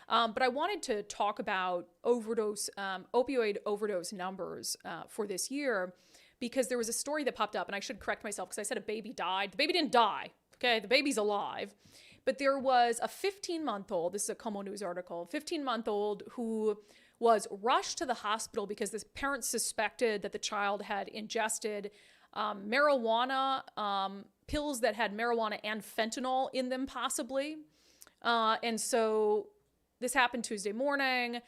But I wanted to talk about opioid overdose numbers for this year, because there was a story that popped up, and I should correct myself because I said a baby died. The baby didn't die, okay? The baby's alive. But there was a 15-month-old, this is a Como News article, 15-month-old who was rushed to the hospital because the parents suspected that the child had ingested marijuana, pills that had marijuana and fentanyl in them possibly. And so this happened Tuesday morning.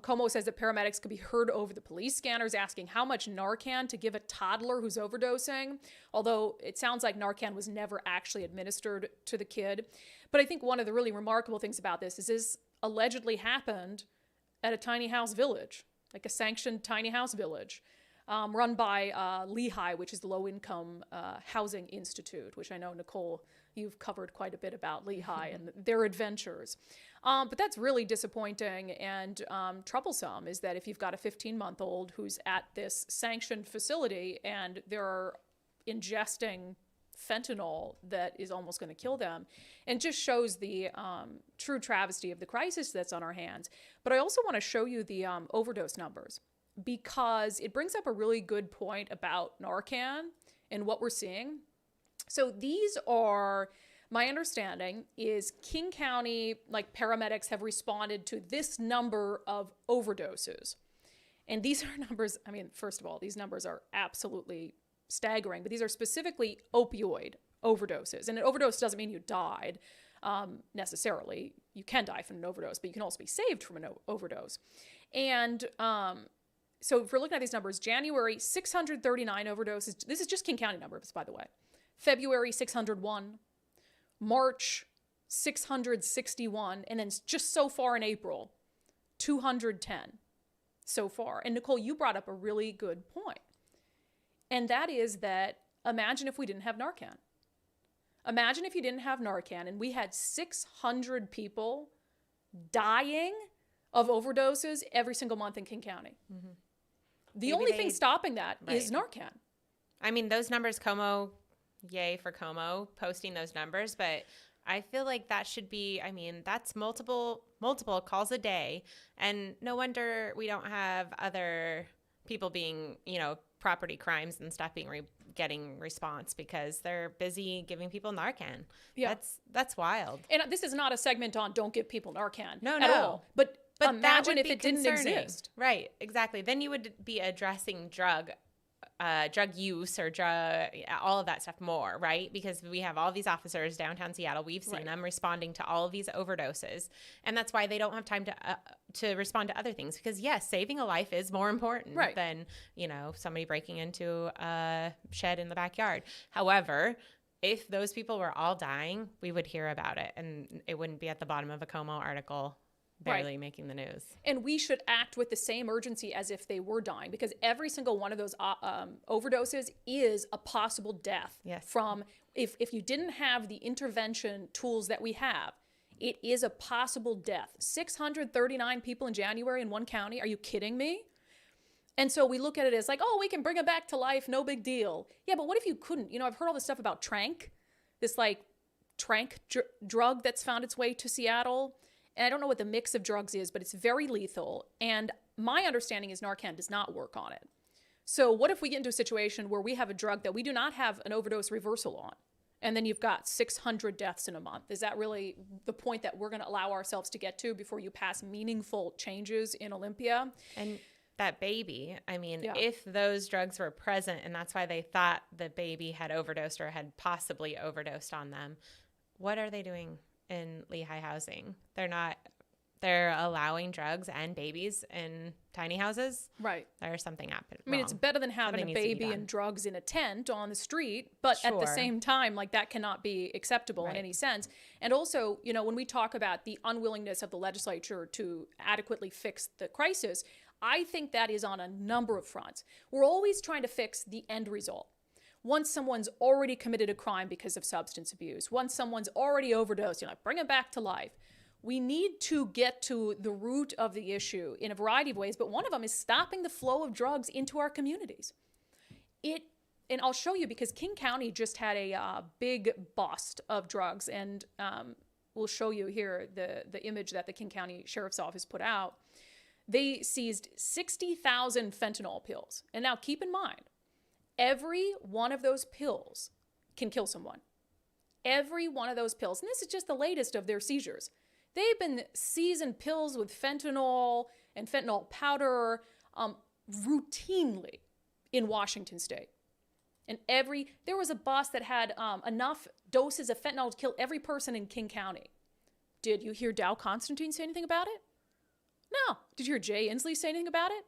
Como says that paramedics could be heard over the police scanners asking how much Narcan to give a toddler who's overdosing, although it sounds like Narcan was never actually administered to the kid. But I think one of the really remarkable things about this is this allegedly happened at a tiny house village, like a sanctioned tiny house village, run by Lehigh, which is the Low Income Housing Institute, which I know, Nicole, you've covered quite a bit about Lehigh and their adventures. But that's really disappointing and troublesome, is that if you've got a 15-month-old who's at this sanctioned facility and they're ingesting fentanyl that is almost going to kill them, and just shows the true travesty of the crisis that's on our hands. But I also want to show you the overdose numbers, because it brings up a really good point about Narcan and what we're seeing. So these are, my understanding is King County, like paramedics have responded to this number of overdoses. And these are numbers, I mean, first of all, these numbers are absolutely staggering, but these are specifically opioid overdoses. And an overdose doesn't mean you died necessarily. You can die from an overdose, but you can also be saved from an overdose. And so if we're looking at these numbers, January, 639 overdoses. This is just King County numbers, by the way. February, 601. March, 661. And then just so far in April, 210 so far. And Nicole, you brought up a really good point. And that is that imagine if we didn't have Narcan. Imagine if you didn't have Narcan and we had 600 people dying of overdoses every single month in King County. Mm-hmm. The only thing stopping that is Narcan. I mean, those numbers, Como, yay for Como posting those numbers, but I feel like that should be, I mean, that's multiple calls a day. And no wonder we don't have other people being, property crimes and stuff being getting response because they're busy giving people Narcan. Yeah. That's wild. And this is not a segment on don't give people Narcan No, at no. all. But that imagine would if be it didn't concerning. exist. Right, exactly. Then you would be addressing drug use or all of that stuff more, right? Because we have all these officers downtown Seattle. We've seen them responding to all of these overdoses, and that's why they don't have time to respond to other things. Because yes, saving a life is more important than somebody breaking into a shed in the backyard. However, if those people were all dying, we would hear about it, and it wouldn't be at the bottom of a Como article. Barely making the news. And we should act with the same urgency as if they were dying, because every single one of those overdoses is a possible death. Yes. From if you didn't have the intervention tools that we have, it is a possible death. 639 people in January in one county. Are you kidding me? And so we look at it as like, oh, we can bring them back to life. No big deal. Yeah, but what if you couldn't? I've heard all this stuff about Trank, this like Trank drug that's found its way to Seattle. And I don't know what the mix of drugs is, but it's very lethal. And my understanding is Narcan does not work on it. So what if we get into a situation where we have a drug that we do not have an overdose reversal on? And then you've got 600 deaths in a month. Is that really the point that we're going to allow ourselves to get to before you pass meaningful changes in Olympia? And that baby, if those drugs were present and that's why they thought the baby had overdosed or had possibly overdosed on them, what are they doing in Lehigh housing? They're allowing drugs and babies in tiny houses. Right. There's something happening. It's better than having a baby and drugs in a tent on the street, but at the same time, like that cannot be acceptable in any sense. And also, when we talk about the unwillingness of the legislature to adequately fix the crisis, I think that is on a number of fronts. We're always trying to fix the end result. Once someone's already committed a crime because of substance abuse, once someone's already overdosed, bring them back to life. We need to get to the root of the issue in a variety of ways, but one of them is stopping the flow of drugs into our communities. And I'll show you, because King County just had a big bust of drugs, and we'll show you here the image that the King County Sheriff's Office put out. They seized 60,000 fentanyl pills. And now keep in mind, every one of those pills can kill someone. Every one of those pills. And this is just the latest of their seizures. They've been seizing pills with fentanyl and fentanyl powder routinely in Washington state. And there was a bus that had enough doses of fentanyl to kill every person in King County. Did you hear Dow Constantine say anything about it? No. Did you hear Jay Inslee say anything about it?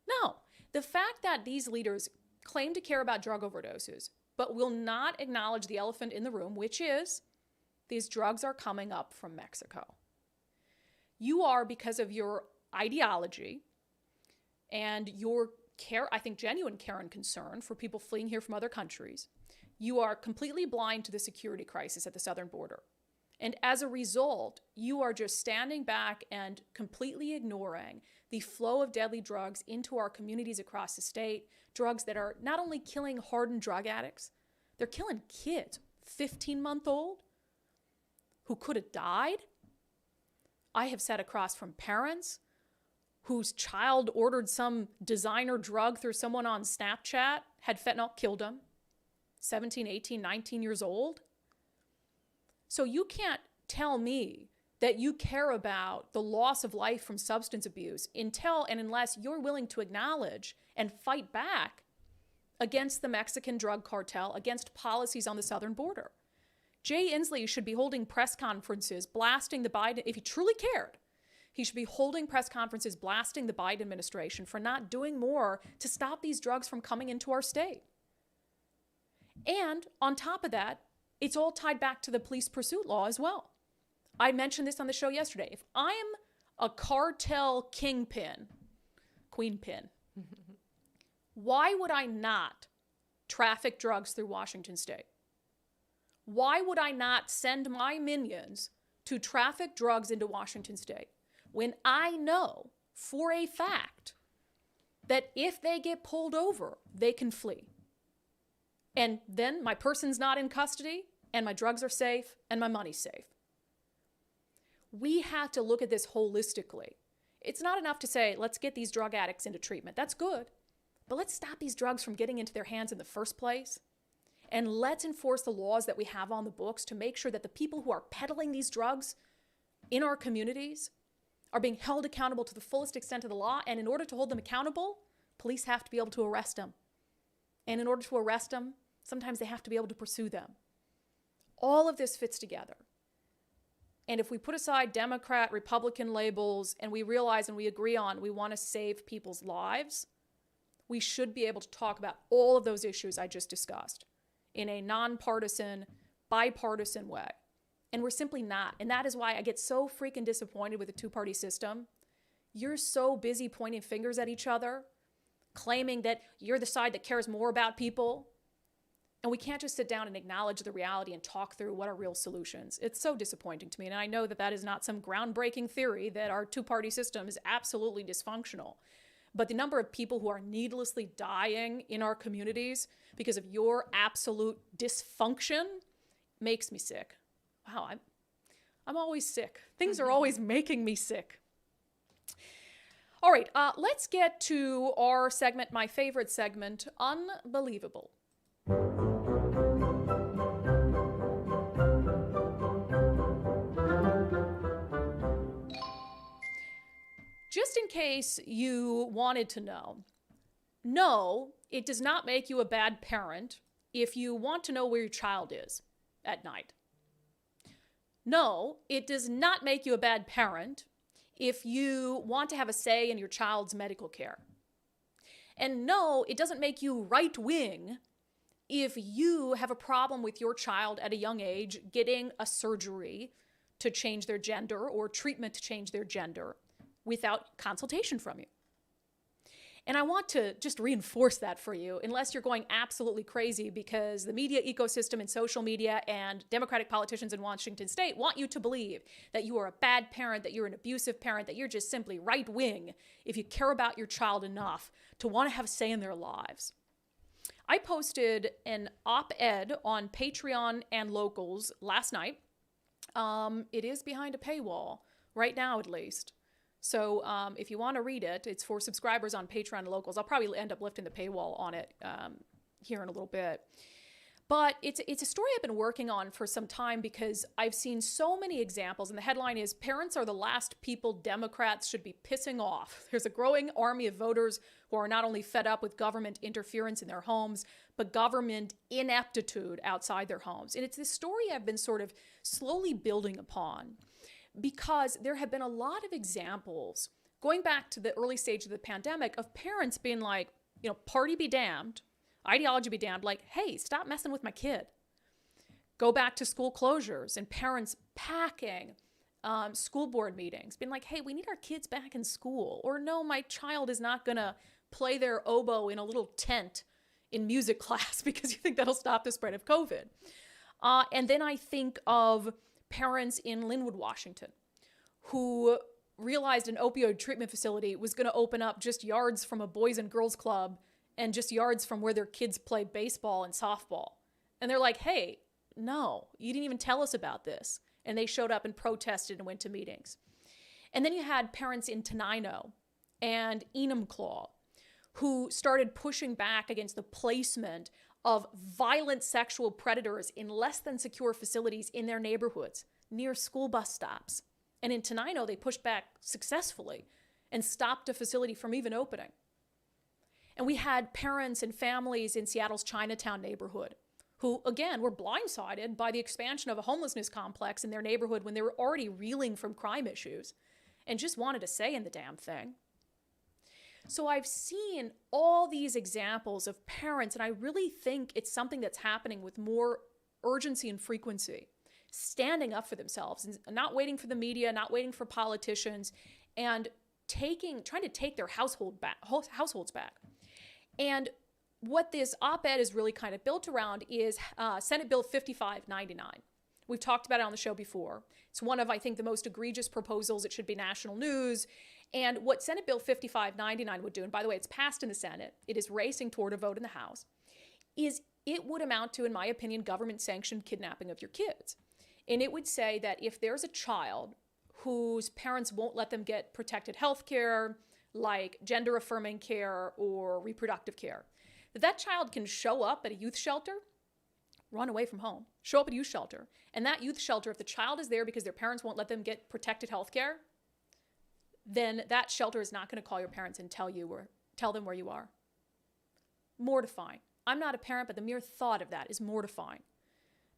No. The fact that these leaders claim to care about drug overdoses, but will not acknowledge the elephant in the room, which is these drugs are coming up from Mexico. You are, because of your ideology and your care, I think genuine care and concern for people fleeing here from other countries, you are completely blind to the security crisis at the southern border. And as a result, you are just standing back and completely ignoring the flow of deadly drugs into our communities across the state, drugs that are not only killing hardened drug addicts, they're killing kids, 15-month-old, who could have died. I have sat across from parents whose child ordered some designer drug through someone on Snapchat, had fentanyl, killed him, 17, 18, 19 years old. So you can't tell me that you care about the loss of life from substance abuse until and unless you're willing to acknowledge and fight back against the Mexican drug cartel, against policies on the southern border. Jay Inslee should be holding press conferences blasting the Biden, if he truly cared, he should be holding press conferences blasting the Biden administration for not doing more to stop these drugs from coming into our state. And on top of that, it's all tied back to the police pursuit law as well. I mentioned this on the show yesterday. If I'm a cartel kingpin, queenpin, why would I not traffic drugs through Washington state? Why would I not send my minions to traffic drugs into Washington state when I know for a fact that if they get pulled over, they can flee? And then my person's not in custody, and my drugs are safe, and my money's safe. We have to look at this holistically. It's not enough to say, let's get these drug addicts into treatment. That's good. But let's stop these drugs from getting into their hands in the first place. And let's enforce the laws that we have on the books to make sure that the people who are peddling these drugs in our communities are being held accountable to the fullest extent of the law. And in order to hold them accountable, police have to be able to arrest them. And in order to arrest them, sometimes they have to be able to pursue them. All of this fits together. And if we put aside Democrat, Republican labels, and we realize and we agree on we want to save people's lives, we should be able to talk about all of those issues I just discussed in a nonpartisan, bipartisan way. And we're simply not. And that is why I get so freaking disappointed with the two-party system. You're so busy pointing fingers at each other, claiming that you're the side that cares more about people. And we can't just sit down and acknowledge the reality and talk through what are real solutions. It's so disappointing to me. And I know that that is not some groundbreaking theory that our two-party system is absolutely dysfunctional. But the number of people who are needlessly dying in our communities because of your absolute dysfunction makes me sick. Wow, I'm always sick. Things are always making me sick. All right, let's get to our segment, my favorite segment, Unbelievable. Just in case you wanted to know, no, it does not make you a bad parent if you want to know where your child is at night. No, it does not make you a bad parent if you want to have a say in your child's medical care. And no, it doesn't make you right-wing if you have a problem with your child at a young age getting a surgery to change their gender or treatment to change their gender without consultation from you. And I want to just reinforce that for you, unless you're going absolutely crazy because the media ecosystem and social media and Democratic politicians in Washington state want you to believe that you are a bad parent, that you're an abusive parent, that you're just simply right-wing if you care about your child enough to want to have a say in their lives. I posted an op-ed on Patreon and Locals last night. It is behind a paywall, right now at least. So if you want to read it, it's for subscribers on Patreon and Locals. I'll probably end up lifting the paywall on it here in a little bit. But it's a story I've been working on for some time because I've seen so many examples. And the headline is, "Parents are the last people Democrats should be pissing off." There's a growing army of voters who are not only fed up with government interference in their homes, but government ineptitude outside their homes. And it's this story I've been sort of slowly building upon, because there have been a lot of examples going back to the early stage of the pandemic of parents being like, party be damned, ideology be damned, like, hey, stop messing with my kid. Go back to school closures and parents packing school board meetings, being like, hey, we need our kids back in school. Or no, my child is not going to play their oboe in a little tent in music class because you think that'll stop the spread of COVID. And then I think of parents in Linwood, Washington, who realized an opioid treatment facility was going to open up just yards from a boys and girls club and just yards from where their kids play baseball and softball. And they're like, hey, no, you didn't even tell us about this. And they showed up and protested and went to meetings. And then you had parents in Tenino and Enumclaw who started pushing back against the placement of violent sexual predators in less than secure facilities in their neighborhoods, near school bus stops. And in Tenino, they pushed back successfully and stopped a facility from even opening. And we had parents and families in Seattle's Chinatown neighborhood who, again, were blindsided by the expansion of a homelessness complex in their neighborhood when they were already reeling from crime issues and just wanted a say in the damn thing. So I've seen all these examples of parents, and I really think it's something that's happening with more urgency and frequency, standing up for themselves and not waiting for the media, not waiting for politicians, and trying to take their households back. And what this op-ed is really kind of built around is Senate Bill 5599. We've talked about it on the show before. It's one of, I think, the most egregious proposals. It should be national news. And what Senate Bill 5599 would do, and by the way, it's passed in the Senate, it is racing toward a vote in the House, is it would amount to, in my opinion, government-sanctioned kidnapping of your kids. And it would say that if there's a child whose parents won't let them get protected health care, like gender affirming care or reproductive care. That child can show up at a youth shelter, run away from home, show up at a youth shelter. And that youth shelter, if the child is there because their parents won't let them get protected health care, then that shelter is not going to call your parents and tell them where you are. Mortifying. I'm not a parent, but the mere thought of that is mortifying.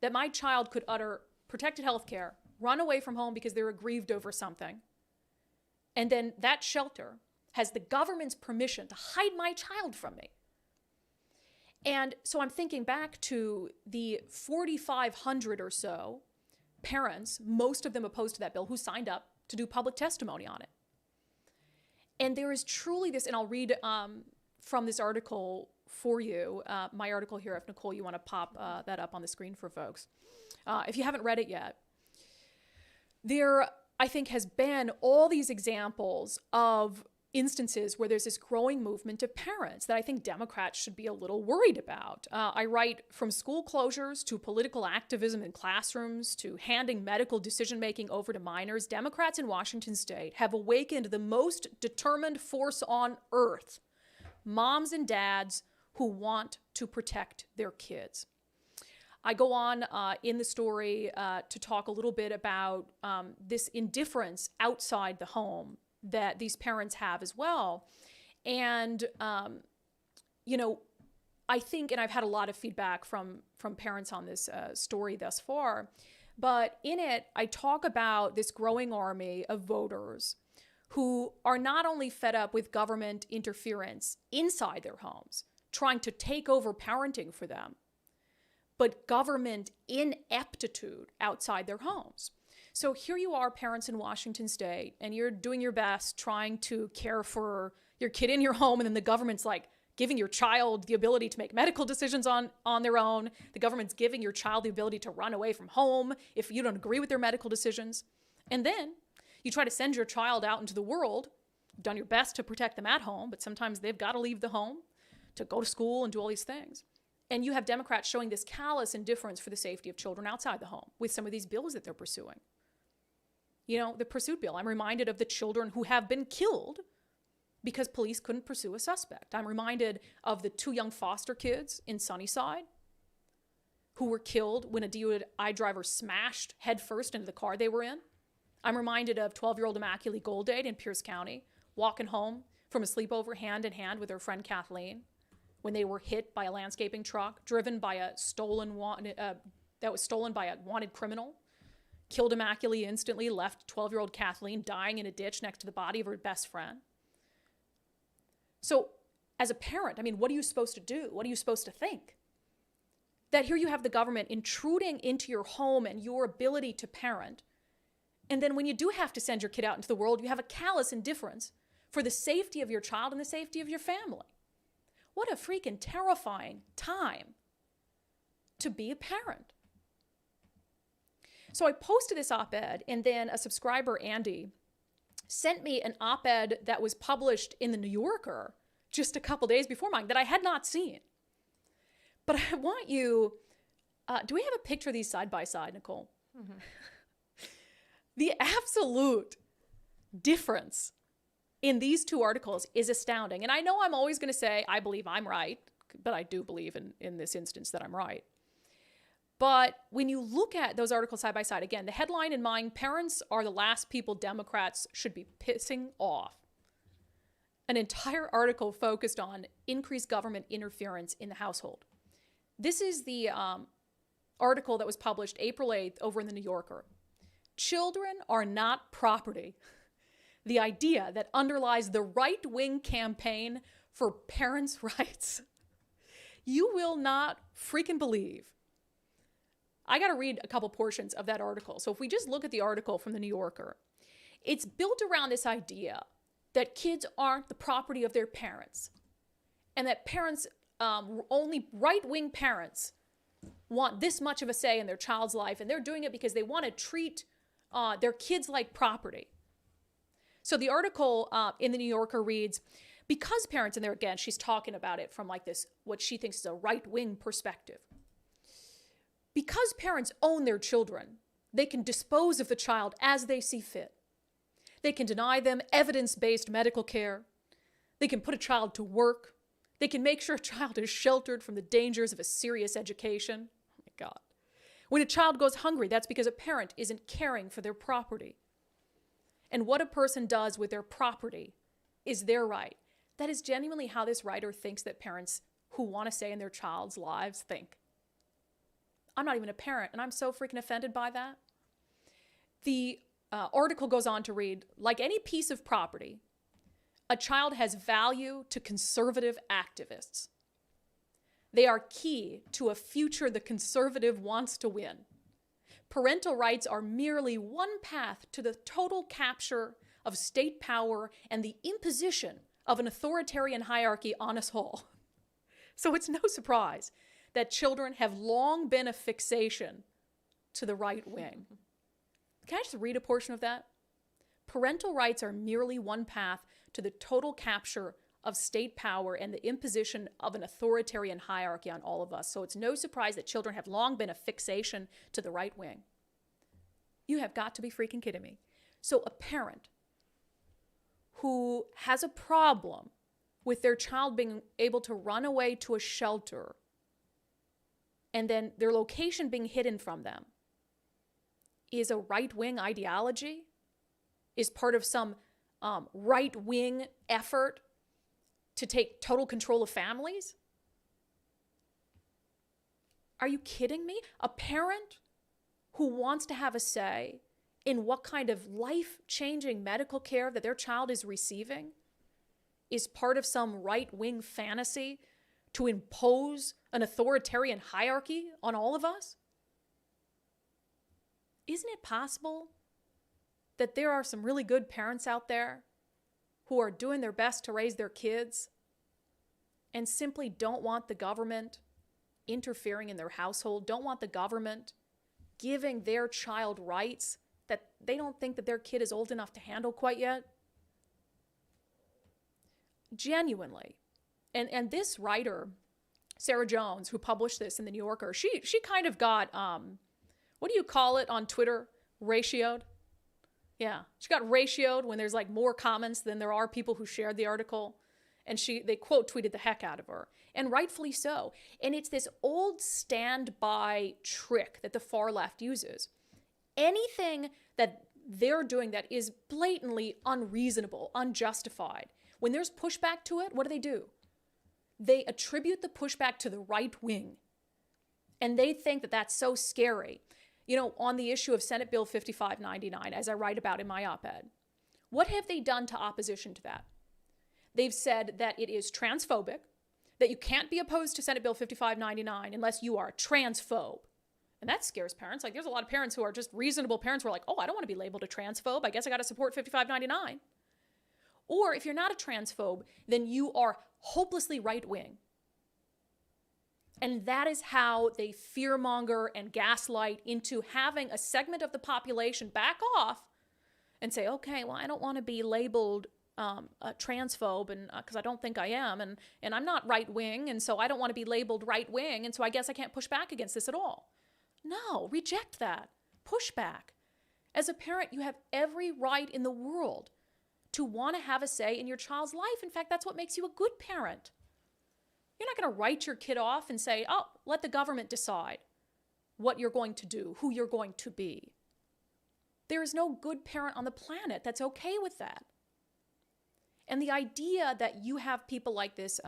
That my child could utter protected health care, run away from home because they're aggrieved over something, and then that shelter has the government's permission to hide my child from me. And so I'm thinking back to the 4,500 or so parents, most of them opposed to that bill, who signed up to do public testimony on it. And there is truly this, and I'll read from this article for you, my article here, if Nicole, you want to pop that up on the screen for folks. If you haven't read it yet, there, I think, has been all these examples of instances where there's this growing movement of parents that I think Democrats should be a little worried about. I write, from school closures to political activism in classrooms to handing medical decision-making over to minors, Democrats in Washington state have awakened the most determined force on earth, moms and dads who want to protect their kids. I go on in the story to talk a little bit about this indifference outside the home that these parents have as well. And, I think, and I've had a lot of feedback from parents on this story thus far, but in it, I talk about this growing army of voters who are not only fed up with government interference inside their homes, trying to take over parenting for them, but government ineptitude outside their homes. So here you are, parents in Washington state, and you're doing your best trying to care for your kid in your home, and then the government's like giving your child the ability to make medical decisions on their own. The government's giving your child the ability to run away from home if you don't agree with their medical decisions. And then you try to send your child out into the world. You've done your best to protect them at home, but sometimes they've got to leave the home to go to school and do all these things. And you have Democrats showing this callous indifference for the safety of children outside the home with some of these bills that they're pursuing. The pursuit bill, I'm reminded of the children who have been killed because police couldn't pursue a suspect. I'm reminded of the 2 young foster kids in Sunnyside who were killed when a DUI driver smashed headfirst into the car they were in. I'm reminded of 12-year-old Immaculate Goldade in Pierce County, walking home from a sleepover hand in hand with her friend Kathleen when they were hit by a landscaping truck driven by a that was stolen by a wanted criminal. Killed Immaculate instantly, left 12-year-old Kathleen dying in a ditch next to the body of her best friend. So as a parent, what are you supposed to do? What are you supposed to think? That here you have the government intruding into your home and your ability to parent. And then when you do have to send your kid out into the world, you have a callous indifference for the safety of your child and the safety of your family. What a freaking terrifying time to be a parent. So I posted this op-ed, and then a subscriber, Andy, sent me an op-ed that was published in the New Yorker just a couple days before mine that I had not seen. But I want you, do we have a picture of these side by side, Nicole? Mm-hmm. The absolute difference in these 2 articles is astounding. And I know I'm always going to say, I believe I'm right, but I do believe in this instance that I'm right. But when you look at those articles side by side, again, the headline in mine, parents are the last people Democrats should be pissing off. An entire article focused on increased government interference in the household. This is the article that was published April 8th over in the New Yorker. Children are not property. The idea that underlies the right-wing campaign for parents' rights. You will not freaking believe. I got to read a couple portions of that article. So if we just look at the article from the New Yorker, it's built around this idea that kids aren't the property of their parents, and that parents, only right-wing parents, want this much of a say in their child's life, and they're doing it because they want to treat their kids like property. So the article in the New Yorker reads, because parents, and there again, she's talking about it from like this, what she thinks is a right-wing perspective. Because parents own their children, they can dispose of the child as they see fit. They can deny them evidence-based medical care. They can put a child to work. They can make sure a child is sheltered from the dangers of a serious education. Oh my God. When a child goes hungry, that's because a parent isn't caring for their property. And what a person does with their property is their right. That is genuinely how this writer thinks that parents who want to stay in their child's lives think. I'm not even a parent, and I'm so freaking offended by that. The article goes on to read, like any piece of property, a child has value to conservative activists. They are key to a future the conservative wants to win. Parental rights are merely one path to the total capture of state power and the imposition of an authoritarian hierarchy on us all. So it's no surprise that children have long been a fixation to the right wing. Can I just read a portion of that? Parental rights are merely one path to the total capture of state power and the imposition of an authoritarian hierarchy on all of us. So it's no surprise that children have long been a fixation to the right wing. You have got to be freaking kidding me. So a parent who has a problem with their child being able to run away to a shelter and then their location being hidden from them is a right-wing ideology, is part of some right-wing effort to take total control of families? Are you kidding me? A parent who wants to have a say in what kind of life-changing medical care that their child is receiving is part of some right-wing fantasy to impose an authoritarian hierarchy on all of us? Isn't it possible that there are some really good parents out there who are doing their best to raise their kids and simply don't want the government interfering in their household, don't want the government giving their child rights that they don't think that their kid is old enough to handle quite yet? Genuinely. And this writer, Sarah Jones, who published this in the New Yorker, she kind of got, what do you call it on Twitter? Ratioed? Yeah, she got ratioed when there's like more comments than there are people who shared the article. And they quote tweeted the heck out of her, and rightfully so. And it's this old standby trick that the far left uses. Anything that they're doing that is blatantly unreasonable, unjustified, when there's pushback to it, what do? They attribute the pushback to the right wing. And they think that that's so scary. You know, on the issue of Senate Bill 5599, as I write about in my op-ed, what have they done to opposition to that? They've said that it is transphobic, that you can't be opposed to Senate Bill 5599 unless you are transphobe. And that scares parents. Like, there's a lot of parents who are just reasonable parents who are like, oh, I don't want to be labeled a transphobe. I guess I got to support 5599. Or if you're not a transphobe, then you are hopelessly right-wing. And that is how they fearmonger and gaslight into having a segment of the population back off and say, okay, well, I don't want to be labeled a transphobe, and because I don't think I am, and I'm not right-wing, and so I don't want to be labeled right-wing, and so I guess I can't push back against this at all. No, reject that. Push back. As a parent, you have every right in the world to want to have a say in your child's life. In fact, that's what makes you a good parent. You're not going to write your kid off and say, oh, let the government decide what you're going to do, who you're going to be. There is no good parent on the planet that's okay with that. And the idea that you have people like this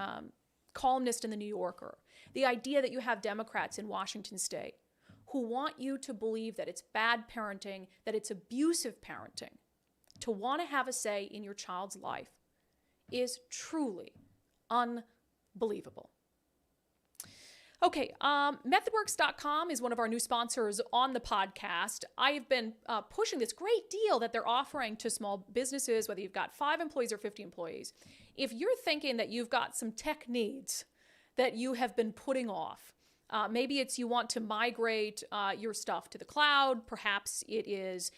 columnist in the New Yorker, the idea that you have Democrats in Washington state who want you to believe that it's bad parenting, that it's abusive parenting, to want to have a say in your child's life is truly unbelievable. Okay, methodworks.com is one of our new sponsors on the podcast. I've been pushing this great deal that they're offering to small businesses, whether you've got 5 employees or 50 employees. If you're thinking that you've got some tech needs that you have been putting off, maybe it's you want to migrate your stuff to the cloud. Perhaps it is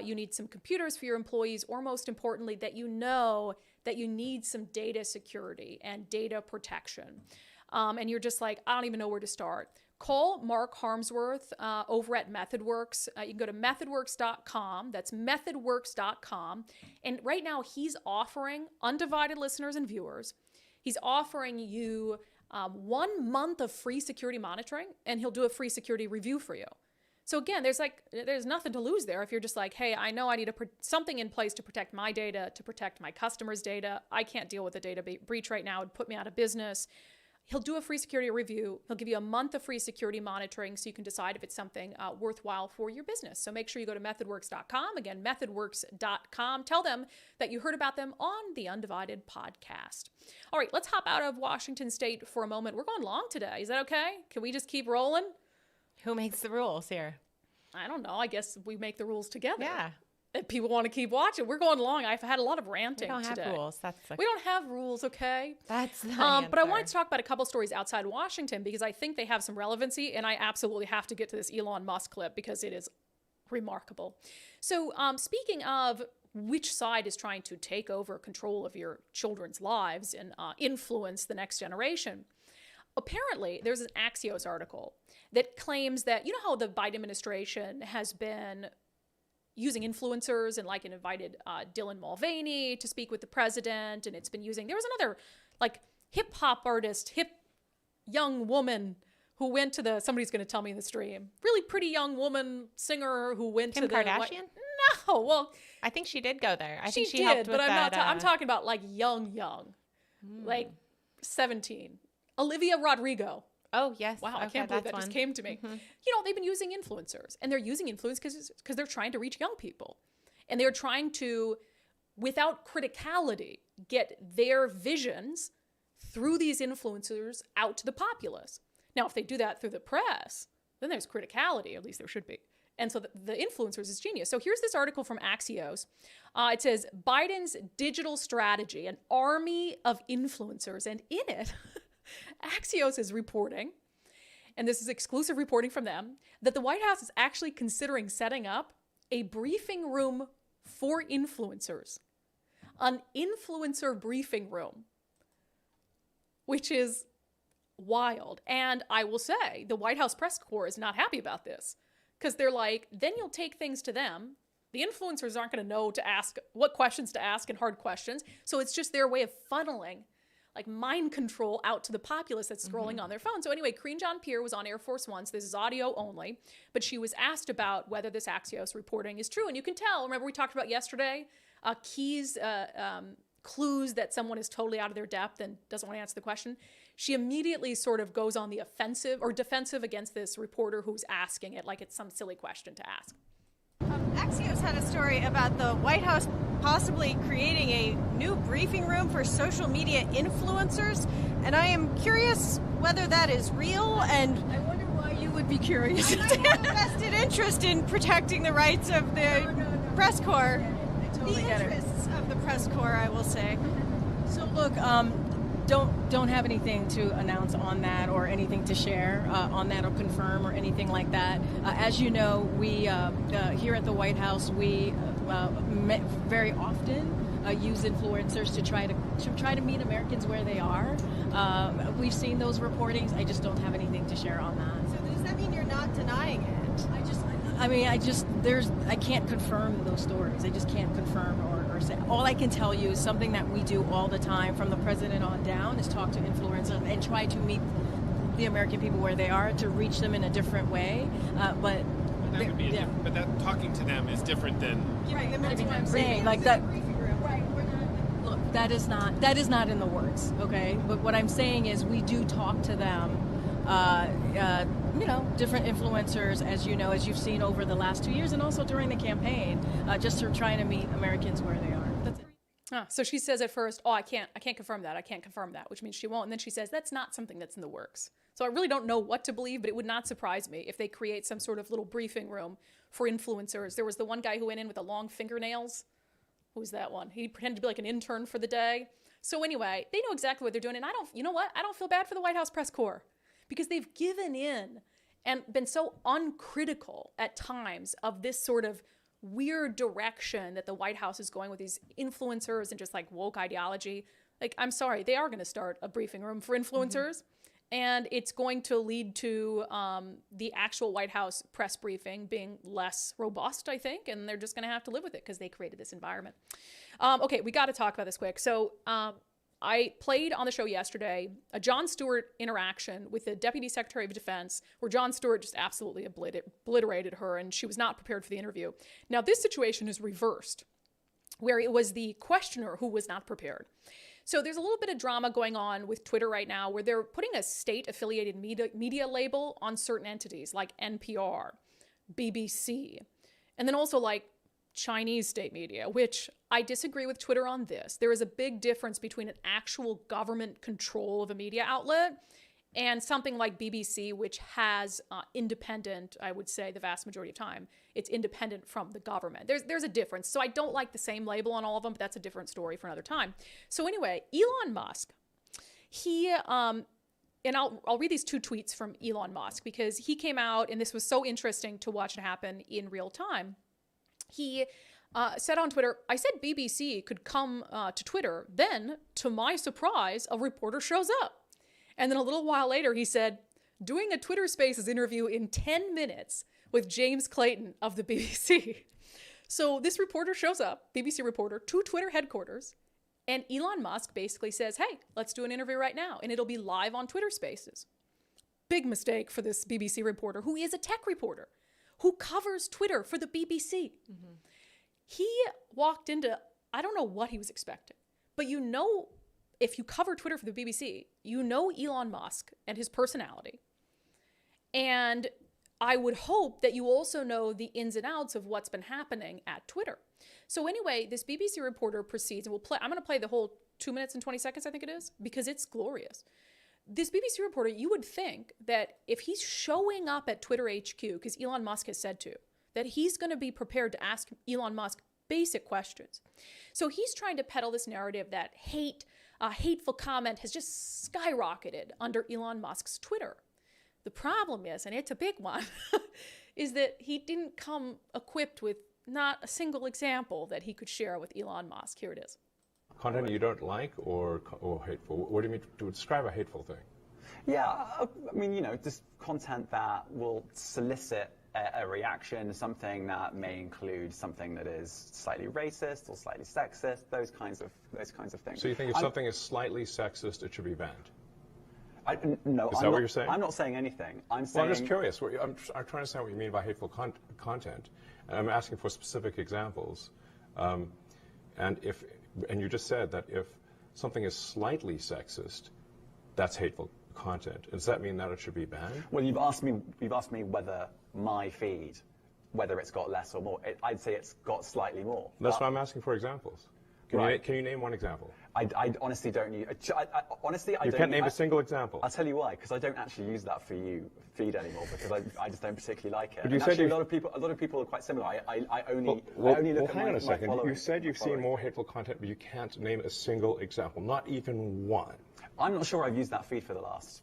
you need some computers for your employees, or most importantly, that you know that you need some data security and data protection. And you're just like, I don't even know where to start. call Mark Harmsworth over at MethodWorks. You can go to methodworks.com. That's methodworks.com. And right now he's offering undivided listeners and viewers, he's offering you 1 month of free security monitoring, and he'll do a free security review for you. So again, there's nothing to lose there if you're just like, hey, I know I need to put something in place to protect my data, to protect my customers' data. I can't deal with a data breach right now. It'd put me out of business. He'll do a free security review. He'll give you a month of free security monitoring so you can decide if it's something worthwhile for your business. So make sure you go to methodworks.com. Again, methodworks.com. Tell them that you heard about them on the Undivided podcast. All right, let's hop out of Washington State for a moment. We're going long today. Is that okay? Can we just keep rolling? Who makes the rules here? I don't know. I guess we make the rules together. Yeah. If people want to keep watching, we're going long. I've had a lot of ranting today. We don't have rules. We don't have rules, okay? That's the But I wanted to talk about a couple stories outside Washington because I think they have some relevancy, and I absolutely have to get to this Elon Musk clip because it is remarkable. So speaking of which side is trying to take over control of your children's lives and influence the next generation, apparently there's an Axios article that claims that, you know how the Biden administration has been using influencers and like invited Dylan Mulvaney to speak with the president, and it's been using, there was another like hip hop artist, hip young woman who went to somebody's going to tell me in the stream, really pretty young woman singer who went Kim to the Kardashian? No, well, I think she did go there. I think she did, helped but with I'm that, not. I'm talking about like young, like 17. Olivia Rodrigo. Oh, yes. Wow, I can't believe that just came to me. You know, they've been using influencers, and they're using influence because they're trying to reach young people. And they're trying to, without criticality, get their visions through these influencers out to the populace. Now, if they do that through the press, then there's criticality, at least there should be. And so the influencers is genius. So here's this article from Axios. It says, Biden's digital strategy, an army of influencers. And in it, Axios is reporting, and this is exclusive reporting from them, that the White House is actually considering setting up a briefing room for influencers. An influencer briefing room, which is wild. And I will say, the White House press corps is not happy about this because they're like, then you'll take things to them. The influencers aren't going to know to ask what questions to ask and hard questions. So it's just their way of funneling like mind control out to the populace that's scrolling on their phone. So anyway, Karine Jean-Pierre was on Air Force One. So this is audio only, but she was asked about whether this Axios reporting is true. And you can tell, remember we talked about yesterday, clues that someone is totally out of their depth and doesn't want to answer the question. She immediately sort of goes on the offensive or defensive against this reporter who's asking it like it's some silly question to ask. Axios had a story about the White House possibly creating a new briefing room for social media influencers, and I am curious whether that is real, and I wonder why you would be curious. I have a vested interest in protecting the rights of the press corps. I totally the get it. interests of the press corps, I will say. So look, don't have anything to announce on that or anything to share on that or confirm or anything like that. As you know, we here at the White House, we very often use influencers to try to meet Americans where they are. We've seen those reportings. I just don't have anything to share on that. So does that mean you're not denying it? I can't confirm those stories. I just can't confirm or say. All I can tell you is something that we do all the time from the president on down is talk to influencers and try to meet the American people where they are to reach them in a different way. But that would be but that talking to them is different than Giving them into I'm saying like that. Look, that is not in the works. Okay, but what I'm saying is we do talk to them. Different influencers, as you know, as you've seen over the last 2 years, and also during the campaign, just sort of trying to meet Americans where they are. That's it. So she says at first, I can't confirm that. I can't confirm that, which means she won't. And then she says, that's not something that's in the works. So I really don't know what to believe, but it would not surprise me if they create some sort of little briefing room for influencers. There was the one guy who went in with the long fingernails. Who's that one? He pretended to be like an intern for the day. So anyway, they know exactly what they're doing. And you know what? I don't feel bad for the White House press corps because they've given in and been so uncritical at times of this sort of weird direction that the White House is going with these influencers and just like woke ideology. Like, I'm sorry, they are going to start a briefing room for influencers. and it's going to lead to the actual White House press briefing being less robust, I think, and they're just going to have to live with it because they created this environment. Okay, we got to talk about this quick. So I played on the show yesterday a Jon Stewart interaction with the Deputy Secretary of Defense where Jon Stewart just absolutely obliterated her, and she was not prepared for the interview. Now, this situation is reversed, where it was the questioner who was not prepared. So there's a little bit of drama going on with Twitter right now where they're putting a state-affiliated media label on certain entities like NPR, BBC, and then also like Chinese state media, which I disagree with Twitter on this. There is a big difference between an actual government control of a media outlet and something like BBC, which has independent, I would say the vast majority of time, it's independent from the government. There's a difference. So I don't like the same label on all of them, but that's a different story for another time. So anyway, Elon Musk, he, and I'll read these two tweets from Elon Musk because he came out, and this was so interesting to watch it happen in real time. He said on Twitter, I said BBC could come to Twitter. Then, to my surprise, a reporter shows up. And then a little while later, he said, doing a Twitter Spaces interview in 10 minutes with James Clayton of the BBC. So this reporter shows up, BBC reporter, to Twitter headquarters. And Elon Musk basically says, hey, let's do an interview right now. And it'll be live on Twitter Spaces. Big mistake for this BBC reporter, who is a tech reporter, who covers Twitter for the BBC. Mm-hmm. He walked into, I don't know what he was expecting, but you know, if you cover Twitter for the BBC, you know Elon Musk and his personality. And I would hope that you also know the ins and outs of what's been happening at Twitter. So anyway, this BBC reporter proceeds, and I'm going to play the whole 2 minutes and 20 seconds, I think it is, because it's glorious. This BBC reporter, you would think that if he's showing up at Twitter HQ, because Elon Musk has said to, that he's going to be prepared to ask Elon Musk basic questions. So he's trying to peddle this narrative that hateful comment has just skyrocketed under Elon Musk's Twitter. The problem is, and it's a big one, is that he didn't come equipped with not a single example that he could share with Elon Musk. Here it is. Content you don't like or hateful? What do you mean to describe a hateful thing? Yeah, I mean, just content that will solicit a reaction, something that may include something that is slightly racist or slightly sexist, those kinds of things. So you think if something is slightly sexist, it should be banned? No. Is that what you're saying? I'm not saying anything. I'm just curious. I'm trying to understand what you mean by hateful content. And I'm asking for specific examples. And you just said that if something is slightly sexist, that's hateful content. Does that mean that it should be banned? Well, you've asked me whether my feed, whether it's got less or more. I'd say it's got slightly more. That's why I'm asking for examples. Can you name one example? I honestly don't use. You can't name a single example. I'll tell you why. Because I don't actually use that for you feed anymore. Because I just don't particularly like it. But you said a lot of people are quite similar. I only look at hang on a second. My you said you've seen more hateful content, but you can't name a single example, not even one. I'm not sure I've used that feed for the last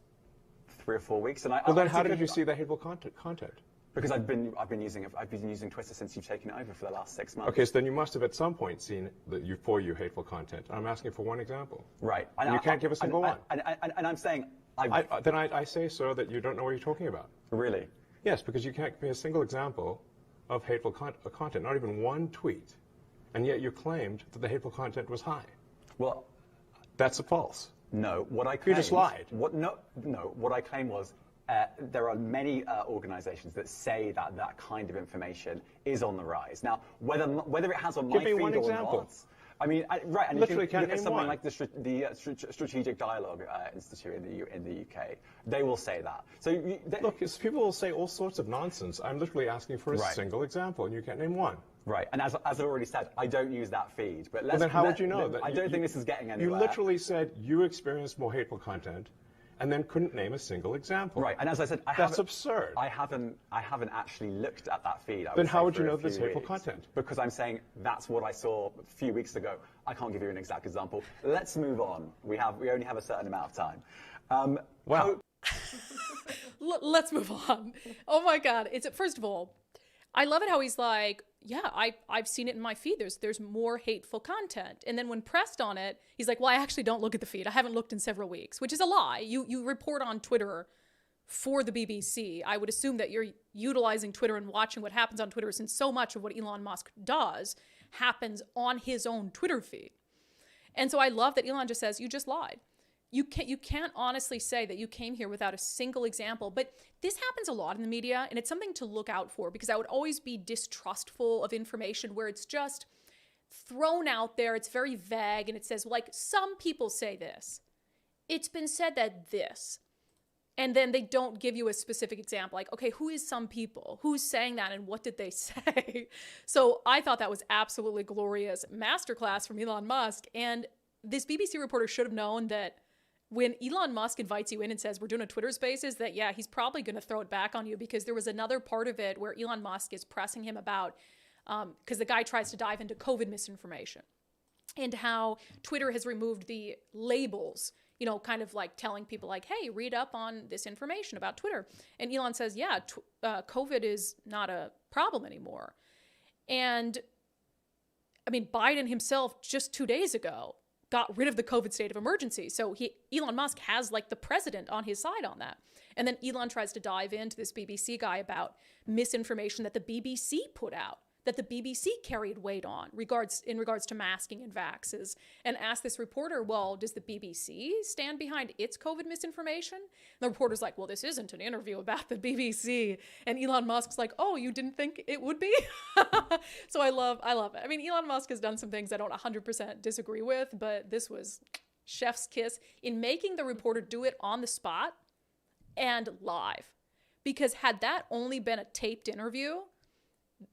3 or 4 weeks. And then how did you see the hateful content? Because I've been using Twitter since you've taken it over for the last 6 months. Okay, so then you must have at some point seen for you hateful content. I'm asking for one example. Right. And you can't give a single one. And I'm saying then I say, sir, that you don't know what you're talking about. Really? Yes, because you can't give me a single example of hateful content, not even one tweet, and yet you claimed that the hateful content was high. Well, that's false. No, what I claimed... You just lied. What I claimed was there are many organizations that say that that kind of information is on the rise. Now, whether it has on my feed or not... I mean, right, and literally if you look at something one. Like the Strategic Dialogue Institute in the UK, they will say that. So look, people will say all sorts of nonsense. I'm literally asking for a single example, and you can't name one. Right, and as I already said, I don't use that feed. But then how would you know? I don't think this is getting anywhere. You literally said you experienced more hateful content, and then couldn't name a single example. Right, and as I said, that's absurd. I haven't actually looked at that feed. Then how would you know this hateful content? Because I'm saying that's what I saw a few weeks ago. I can't give you an exact example. Let's move on. We only have a certain amount of time. Wow. Let's move on. Oh my God! First of all, I love it how he's like, yeah, I've seen it in my feed. There's more hateful content. And then when pressed on it, he's like, well, I actually don't look at the feed. I haven't looked in several weeks, which is a lie. You report on Twitter for the BBC. I would assume that you're utilizing Twitter and watching what happens on Twitter, since so much of what Elon Musk does happens on his own Twitter feed. And so I love that Elon just says, you just lied. You can't honestly say that you came here without a single example. But this happens a lot in the media, and it's something to look out for, because I would always be distrustful of information where it's just thrown out there. It's very vague, and it says, like, some people say this. It's been said that this. And then they don't give you a specific example. Like, okay, who is some people? Who's saying that, and what did they say? So I thought that was absolutely glorious masterclass from Elon Musk. And this BBC reporter should have known that when Elon Musk invites you in and says, we're doing a Twitter Spaces, that, yeah, he's probably going to throw it back on you, because there was another part of it where Elon Musk is pressing him about, because the guy tries to dive into COVID misinformation and how Twitter has removed the labels, you know, kind of like telling people like, hey, read up on this information about Twitter. And Elon says, yeah, COVID is not a problem anymore. And I mean, Biden himself just 2 days ago got rid of the COVID state of emergency. So Elon Musk has like the president on his side on that. And then Elon tries to dive into this BBC guy about misinformation that the BBC put out, that the BBC carried weight on in regards to masking and vaxes, and asked this reporter, well, does the BBC stand behind its COVID misinformation? And the reporter's like, well, this isn't an interview about the BBC. And Elon Musk's like, oh, you didn't think it would be? So I love it. I mean, Elon Musk has done some things I don't 100% disagree with, but this was chef's kiss in making the reporter do it on the spot and live. Because had that only been a taped interview,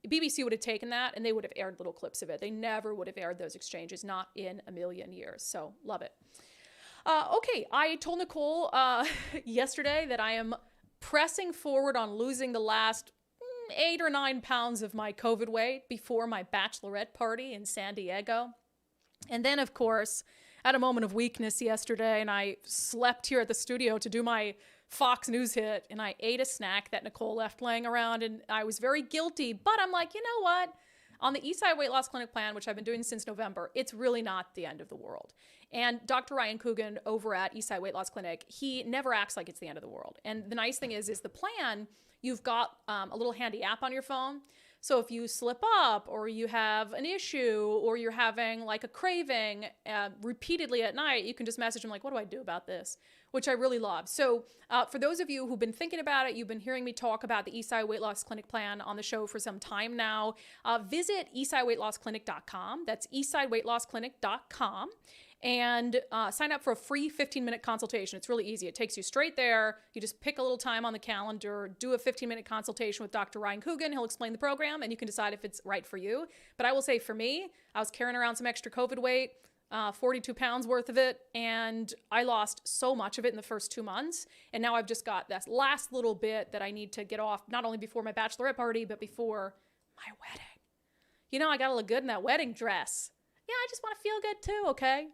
BBC would have taken that and they would have aired little clips of it. They never would have aired those exchanges, not in a million years. So love it. Okay, I told Nicole yesterday that I am pressing forward on losing the last 8 or 9 pounds of my COVID weight before my bachelorette party in San Diego. And then, of course, I had a moment of weakness yesterday, and I slept here at the studio to do my Fox News hit, and I ate a snack that Nicole left laying around, and I was very guilty, but I'm like, you know what? On the Eastside Weight Loss Clinic plan, which I've been doing since November, it's really not the end of the world. And Dr. Ryan Coogan over at Eastside Weight Loss Clinic, he never acts like it's the end of the world. And the nice thing is the plan, you've got a little handy app on your phone. So if you slip up or you have an issue or you're having like a craving repeatedly at night, you can just message them like, what do I do about this? Which I really love. So for those of you who've been thinking about it, you've been hearing me talk about the Eastside Weight Loss Clinic plan on the show for some time now, visit eastsideweightlossclinic.com. That's eastsideweightlossclinic.com. And sign up for a free 15-minute consultation. It's really easy. It takes you straight there. You just pick a little time on the calendar, do a 15-minute consultation with Dr. Ryan Coogan. He'll explain the program, and you can decide if it's right for you. But I will say for me, I was carrying around some extra COVID weight, 42 pounds worth of it, and I lost so much of it in the first 2 months. And now I've just got that last little bit that I need to get off, not only before my bachelorette party, but before my wedding. You know, I got to look good in that wedding dress. Yeah, I just want to feel good too, okay?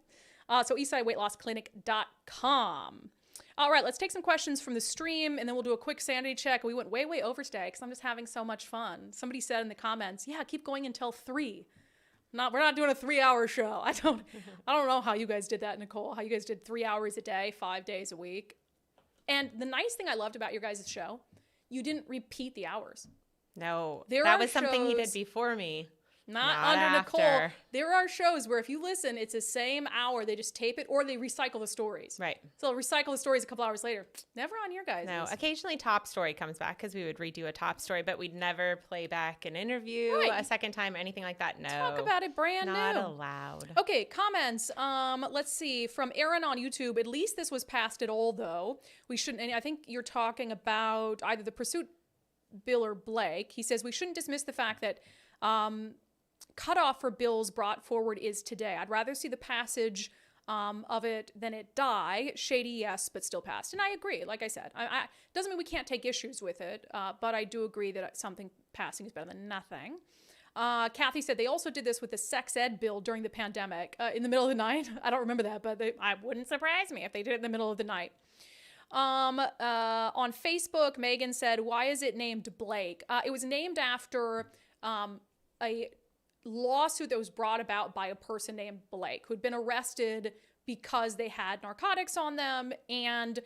So eastsideweightlossclinic.com. All right, let's take some questions from the stream, and then we'll do a quick sanity check. We went way over today because I'm just having so much fun. Somebody said in the comments, yeah, keep going until 3. We're not doing a 3-hour show. I don't know how you guys did that, Nicole, how you guys did 3 hours a day, 5 days a week. And the nice thing I loved about your guys' show, you didn't repeat the hours. No, that was something he did before me. Not under after. Nicole. There are shows where if you listen, it's the same hour. They just tape it or they recycle the stories. Right. So they'll recycle the stories a couple hours later. Never on your guys'. No, occasionally Top Story comes back because we would redo a Top Story, but we'd never play back an interview a second time, anything like that. No. Talk about it brand new. Not allowed. Okay, comments. Let's see. From Aaron on YouTube, at least this was passed at all, though. We shouldn't, and I think you're talking about either the Pursuit bill or Blake. He says we shouldn't dismiss the fact that cutoff for bills brought forward is today. I'd rather see the passage of it than it die. Shady, yes, but still passed. And I agree. Like I said, doesn't mean we can't take issues with it, but I do agree that something passing is better than nothing. Kathy said they also did this with the sex ed bill during the pandemic in the middle of the night. I don't remember that, but I wouldn't surprise me if they did it in the middle of the night. On Facebook, Megan said, why is it named Blake? It was named after a lawsuit that was brought about by a person named Blake, who'd been arrested because they had narcotics on them. And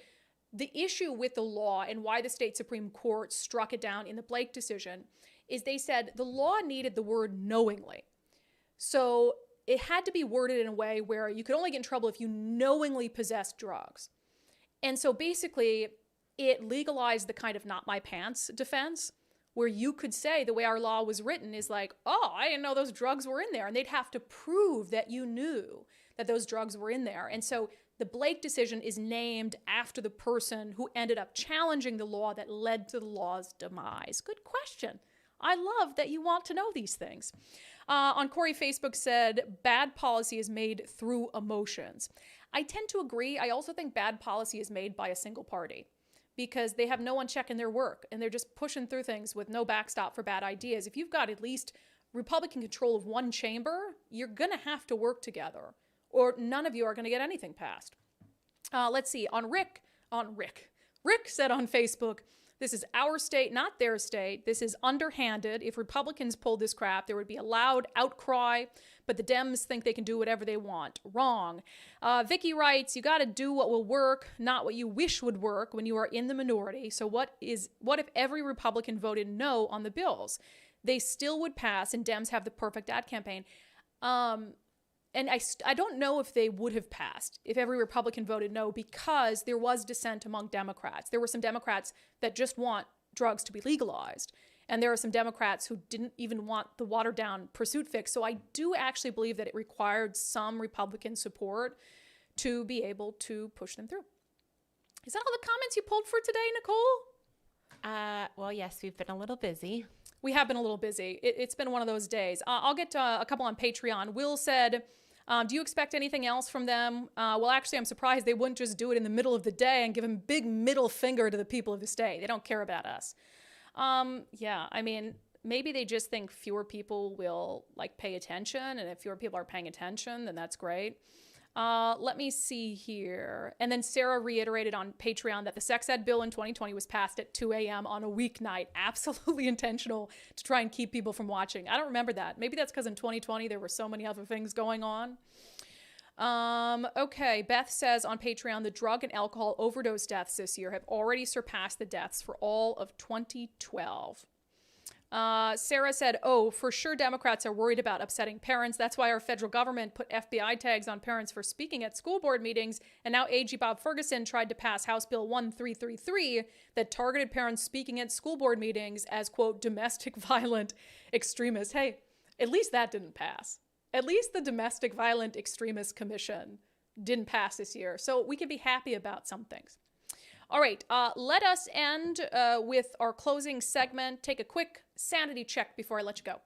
the issue with the law and why the state Supreme Court struck it down in the Blake decision is they said the law needed the word knowingly. So it had to be worded in a way where you could only get in trouble if you knowingly possessed drugs. And so basically, it legalized the kind of not my pants defense, where you could say the way our law was written is like, oh, I didn't know those drugs were in there. And they'd have to prove that you knew that those drugs were in there. And so the Blake decision is named after the person who ended up challenging the law that led to the law's demise. Good question. I love that you want to know these things. On Corey, Facebook said, bad policy is made through emotions. I tend to agree. I also think bad policy is made by a single party because they have no one checking their work and they're just pushing through things with no backstop for bad ideas. If you've got at least Republican control of one chamber, you're going to have to work together or none of you are going to get anything passed. Let's see. Rick said on Facebook, this is our state, not their state. This is underhanded. If Republicans pulled this crap, there would be a loud outcry, but the Dems think they can do whatever they want. Wrong. Vicky writes, you got to do what will work, not what you wish would work when you are in the minority. So what if every Republican voted no on the bills? They still would pass and Dems have the perfect ad campaign. And I don't know if they would have passed if every Republican voted no, because there was dissent among Democrats. There were some Democrats that just want drugs to be legalized. And there are some Democrats who didn't even want the watered down pursuit fix. So I do actually believe that it required some Republican support to be able to push them through. Is that all the comments you pulled for today, Nicole? Well, yes, we've been a little busy. We have been a little busy. It's been one of those days. I'll get to a couple on Patreon. Will said, do you expect anything else from them? Well, actually, I'm surprised they wouldn't just do it in the middle of the day and give a big middle finger to the people of the state. They don't care about us. Yeah, I mean, maybe they just think fewer people will pay attention. And if fewer people are paying attention, then that's great. Let me see here. And then Sarah reiterated on Patreon that the sex ed bill in 2020 was passed at 2 a.m. on a weeknight. Absolutely intentional to try and keep people from watching. I don't remember that. Maybe that's because in 2020 there were so many other things going on. Okay, Beth says on Patreon, the drug and alcohol overdose deaths this year have already surpassed the deaths for all of 2012. Sarah said, oh, for sure Democrats are worried about upsetting parents. That's why our federal government put FBI tags on parents for speaking at school board meetings. And now AG Bob Ferguson tried to pass House Bill 1333 that targeted parents speaking at school board meetings as, quote, domestic violent extremists. Hey, at least that didn't pass. At least the Domestic Violent Extremist Commission didn't pass this year. So we can be happy about some things. All right, let us end with our closing segment. Take a quick sanity check before I let you go.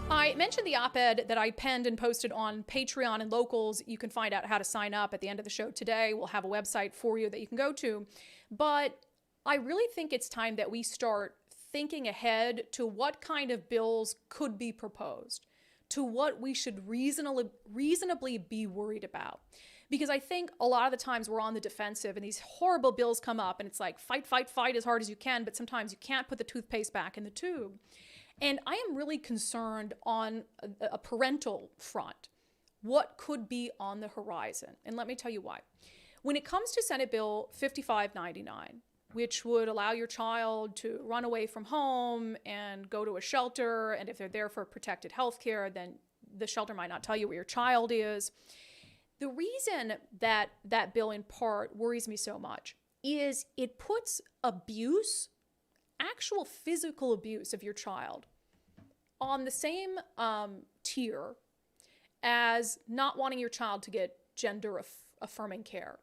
I mentioned the op-ed that I penned and posted on Patreon and Locals. You can find out how to sign up at the end of the show today. We'll have a website for you that you can go to. But I really think it's time that we start thinking ahead to what kind of bills could be proposed, to what we should reasonably be worried about. Because I think a lot of the times we're on the defensive and these horrible bills come up and it's like fight, fight, fight as hard as you can, but sometimes you can't put the toothpaste back in the tube. And I am really concerned on a parental front. What could be on the horizon? And let me tell you why. When it comes to Senate Bill 5599, which would allow your child to run away from home and go to a shelter, and if they're there for protected health care, then the shelter might not tell you where your child is. The reason that that bill in part worries me so much is it puts abuse, actual physical abuse of your child, on the same tier as not wanting your child to get gender affirming care.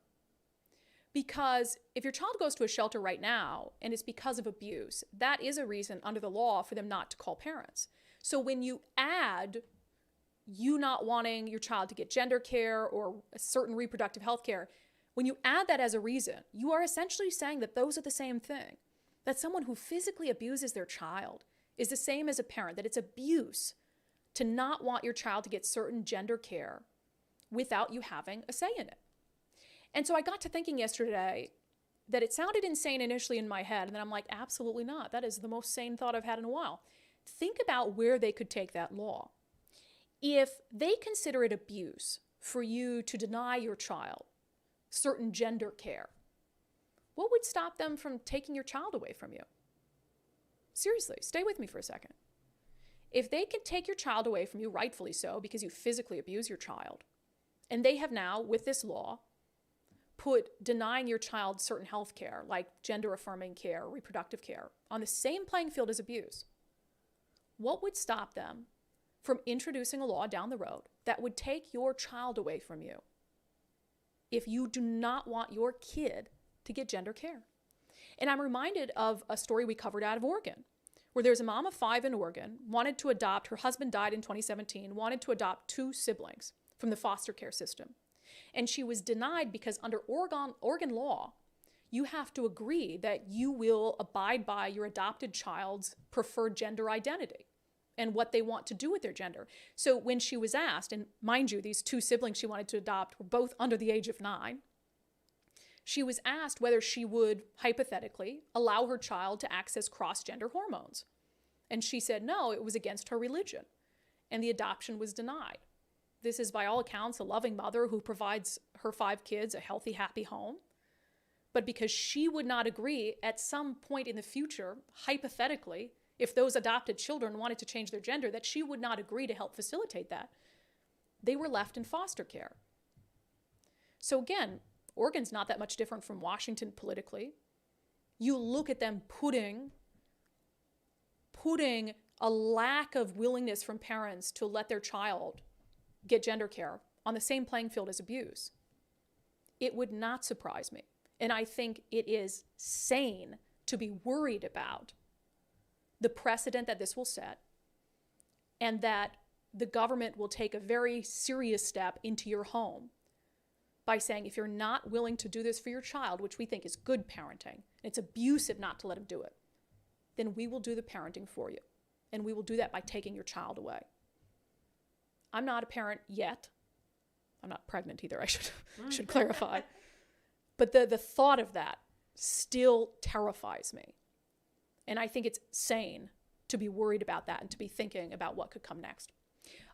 Because if your child goes to a shelter right now and it's because of abuse, that is a reason under the law for them not to call parents. So when you add you not wanting your child to get gender care or a certain reproductive health care, when you add that as a reason, you are essentially saying that those are the same thing. That someone who physically abuses their child is the same as a parent, that it's abuse to not want your child to get certain gender care without you having a say in it. And so I got to thinking yesterday, that it sounded insane initially in my head. And then I'm like, absolutely not. That is the most sane thought I've had in a while. Think about where they could take that law. If they consider it abuse for you to deny your child certain gender care, what would stop them from taking your child away from you? Seriously, stay with me for a second. If they can take your child away from you, rightfully so, because you physically abuse your child, and they have now, with this law, put denying your child certain health care, like gender-affirming care, reproductive care, on the same playing field as abuse, what would stop them from introducing a law down the road that would take your child away from you if you do not want your kid to get gender care? And I'm reminded of a story we covered out of Oregon, where there's a mom of 5 in Oregon, wanted to adopt, her husband died in 2017, wanted to adopt 2 siblings from the foster care system. And she was denied because under Oregon law, you have to agree that you will abide by your adopted child's preferred gender identity and what they want to do with their gender. So when she was asked, and mind you, these 2 siblings she wanted to adopt were both under the age of 9, she was asked whether she would, hypothetically, allow her child to access cross-gender hormones. And she said no, it was against her religion. And the adoption was denied. This is, by all accounts, a loving mother who provides her 5 kids a healthy, happy home. But because she would not agree, at some point in the future, hypothetically, if those adopted children wanted to change their gender, that she would not agree to help facilitate that, they were left in foster care. So again, Oregon's not that much different from Washington politically. You look at them putting a lack of willingness from parents to let their child get gender care on the same playing field as abuse. It would not surprise me. And I think it is sane to be worried about the precedent that this will set, and that the government will take a very serious step into your home by saying, if you're not willing to do this for your child, which we think is good parenting, and it's abusive not to let him do it, then we will do the parenting for you. And we will do that by taking your child away. I'm not a parent yet. I'm not pregnant either, I should clarify. But the thought of that still terrifies me. And I think it's sane to be worried about that and to be thinking about what could come next.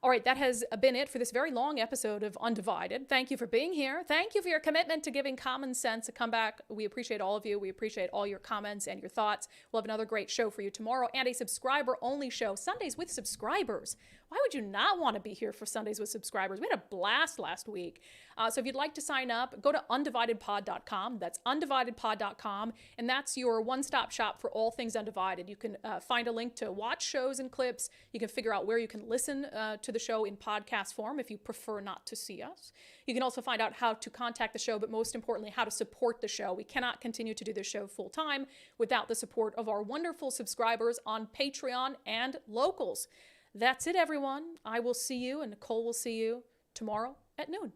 All right, that has been it for this very long episode of Undivided. Thank you for being here. Thank you for your commitment to giving common sense a comeback. We appreciate all of you. We appreciate all your comments and your thoughts. We'll have another great show for you tomorrow and a subscriber-only show, Sundays with subscribers. Why would you not want to be here for Sundays with subscribers? We had a blast last week. So if you'd like to sign up, go to undividedpod.com. That's undividedpod.com. And that's your one-stop shop for all things Undivided. You can find a link to watch shows and clips. You can figure out where you can listen to the show in podcast form if you prefer not to see us. You can also find out how to contact the show, but most importantly, how to support the show. We cannot continue to do this show full time without the support of our wonderful subscribers on Patreon and Locals. That's it, everyone. I will see you, and Nicole will see you tomorrow at noon.